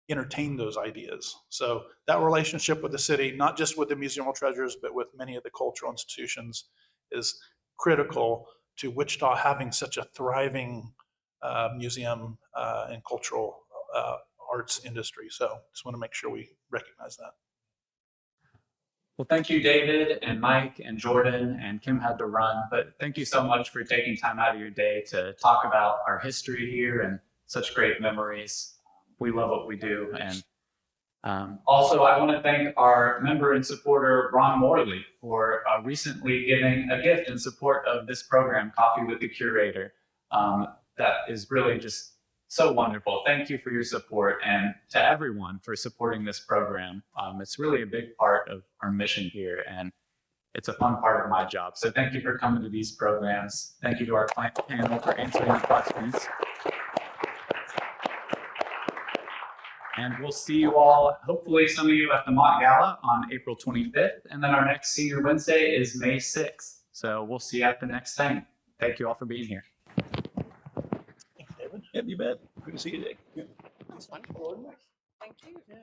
entertain those ideas. So that relationship with the city, not just with the Museum of Treasures, but with many of the cultural institutions, is critical to Wichita having such a thriving museum and cultural arts industry. So just want to make sure we recognize that. Well, thank you, David and Mike and Jordan, and Kim had to run, but thank you so much for taking time out of your day to talk about our history here and such great memories. We love what we do. And also, I want to thank our member and supporter, Ron Morley, for recently giving a gift in support of this program, Coffee with the Curator. That is really just so wonderful. Thank you for your support, and to everyone for supporting this program. It's really a big part of our mission here, and it's a fun part of my job. So thank you for coming to these programs. Thank you to our panel for answering the questions. And we'll see you all, hopefully some of you at the Mock Gala on April 25th. And then our next Senior Wednesday is May 6th. So we'll see you at the next thing. Thank you all for being here. Thanks, David. Yep, you bet. Good to see you, Jake. Thank you.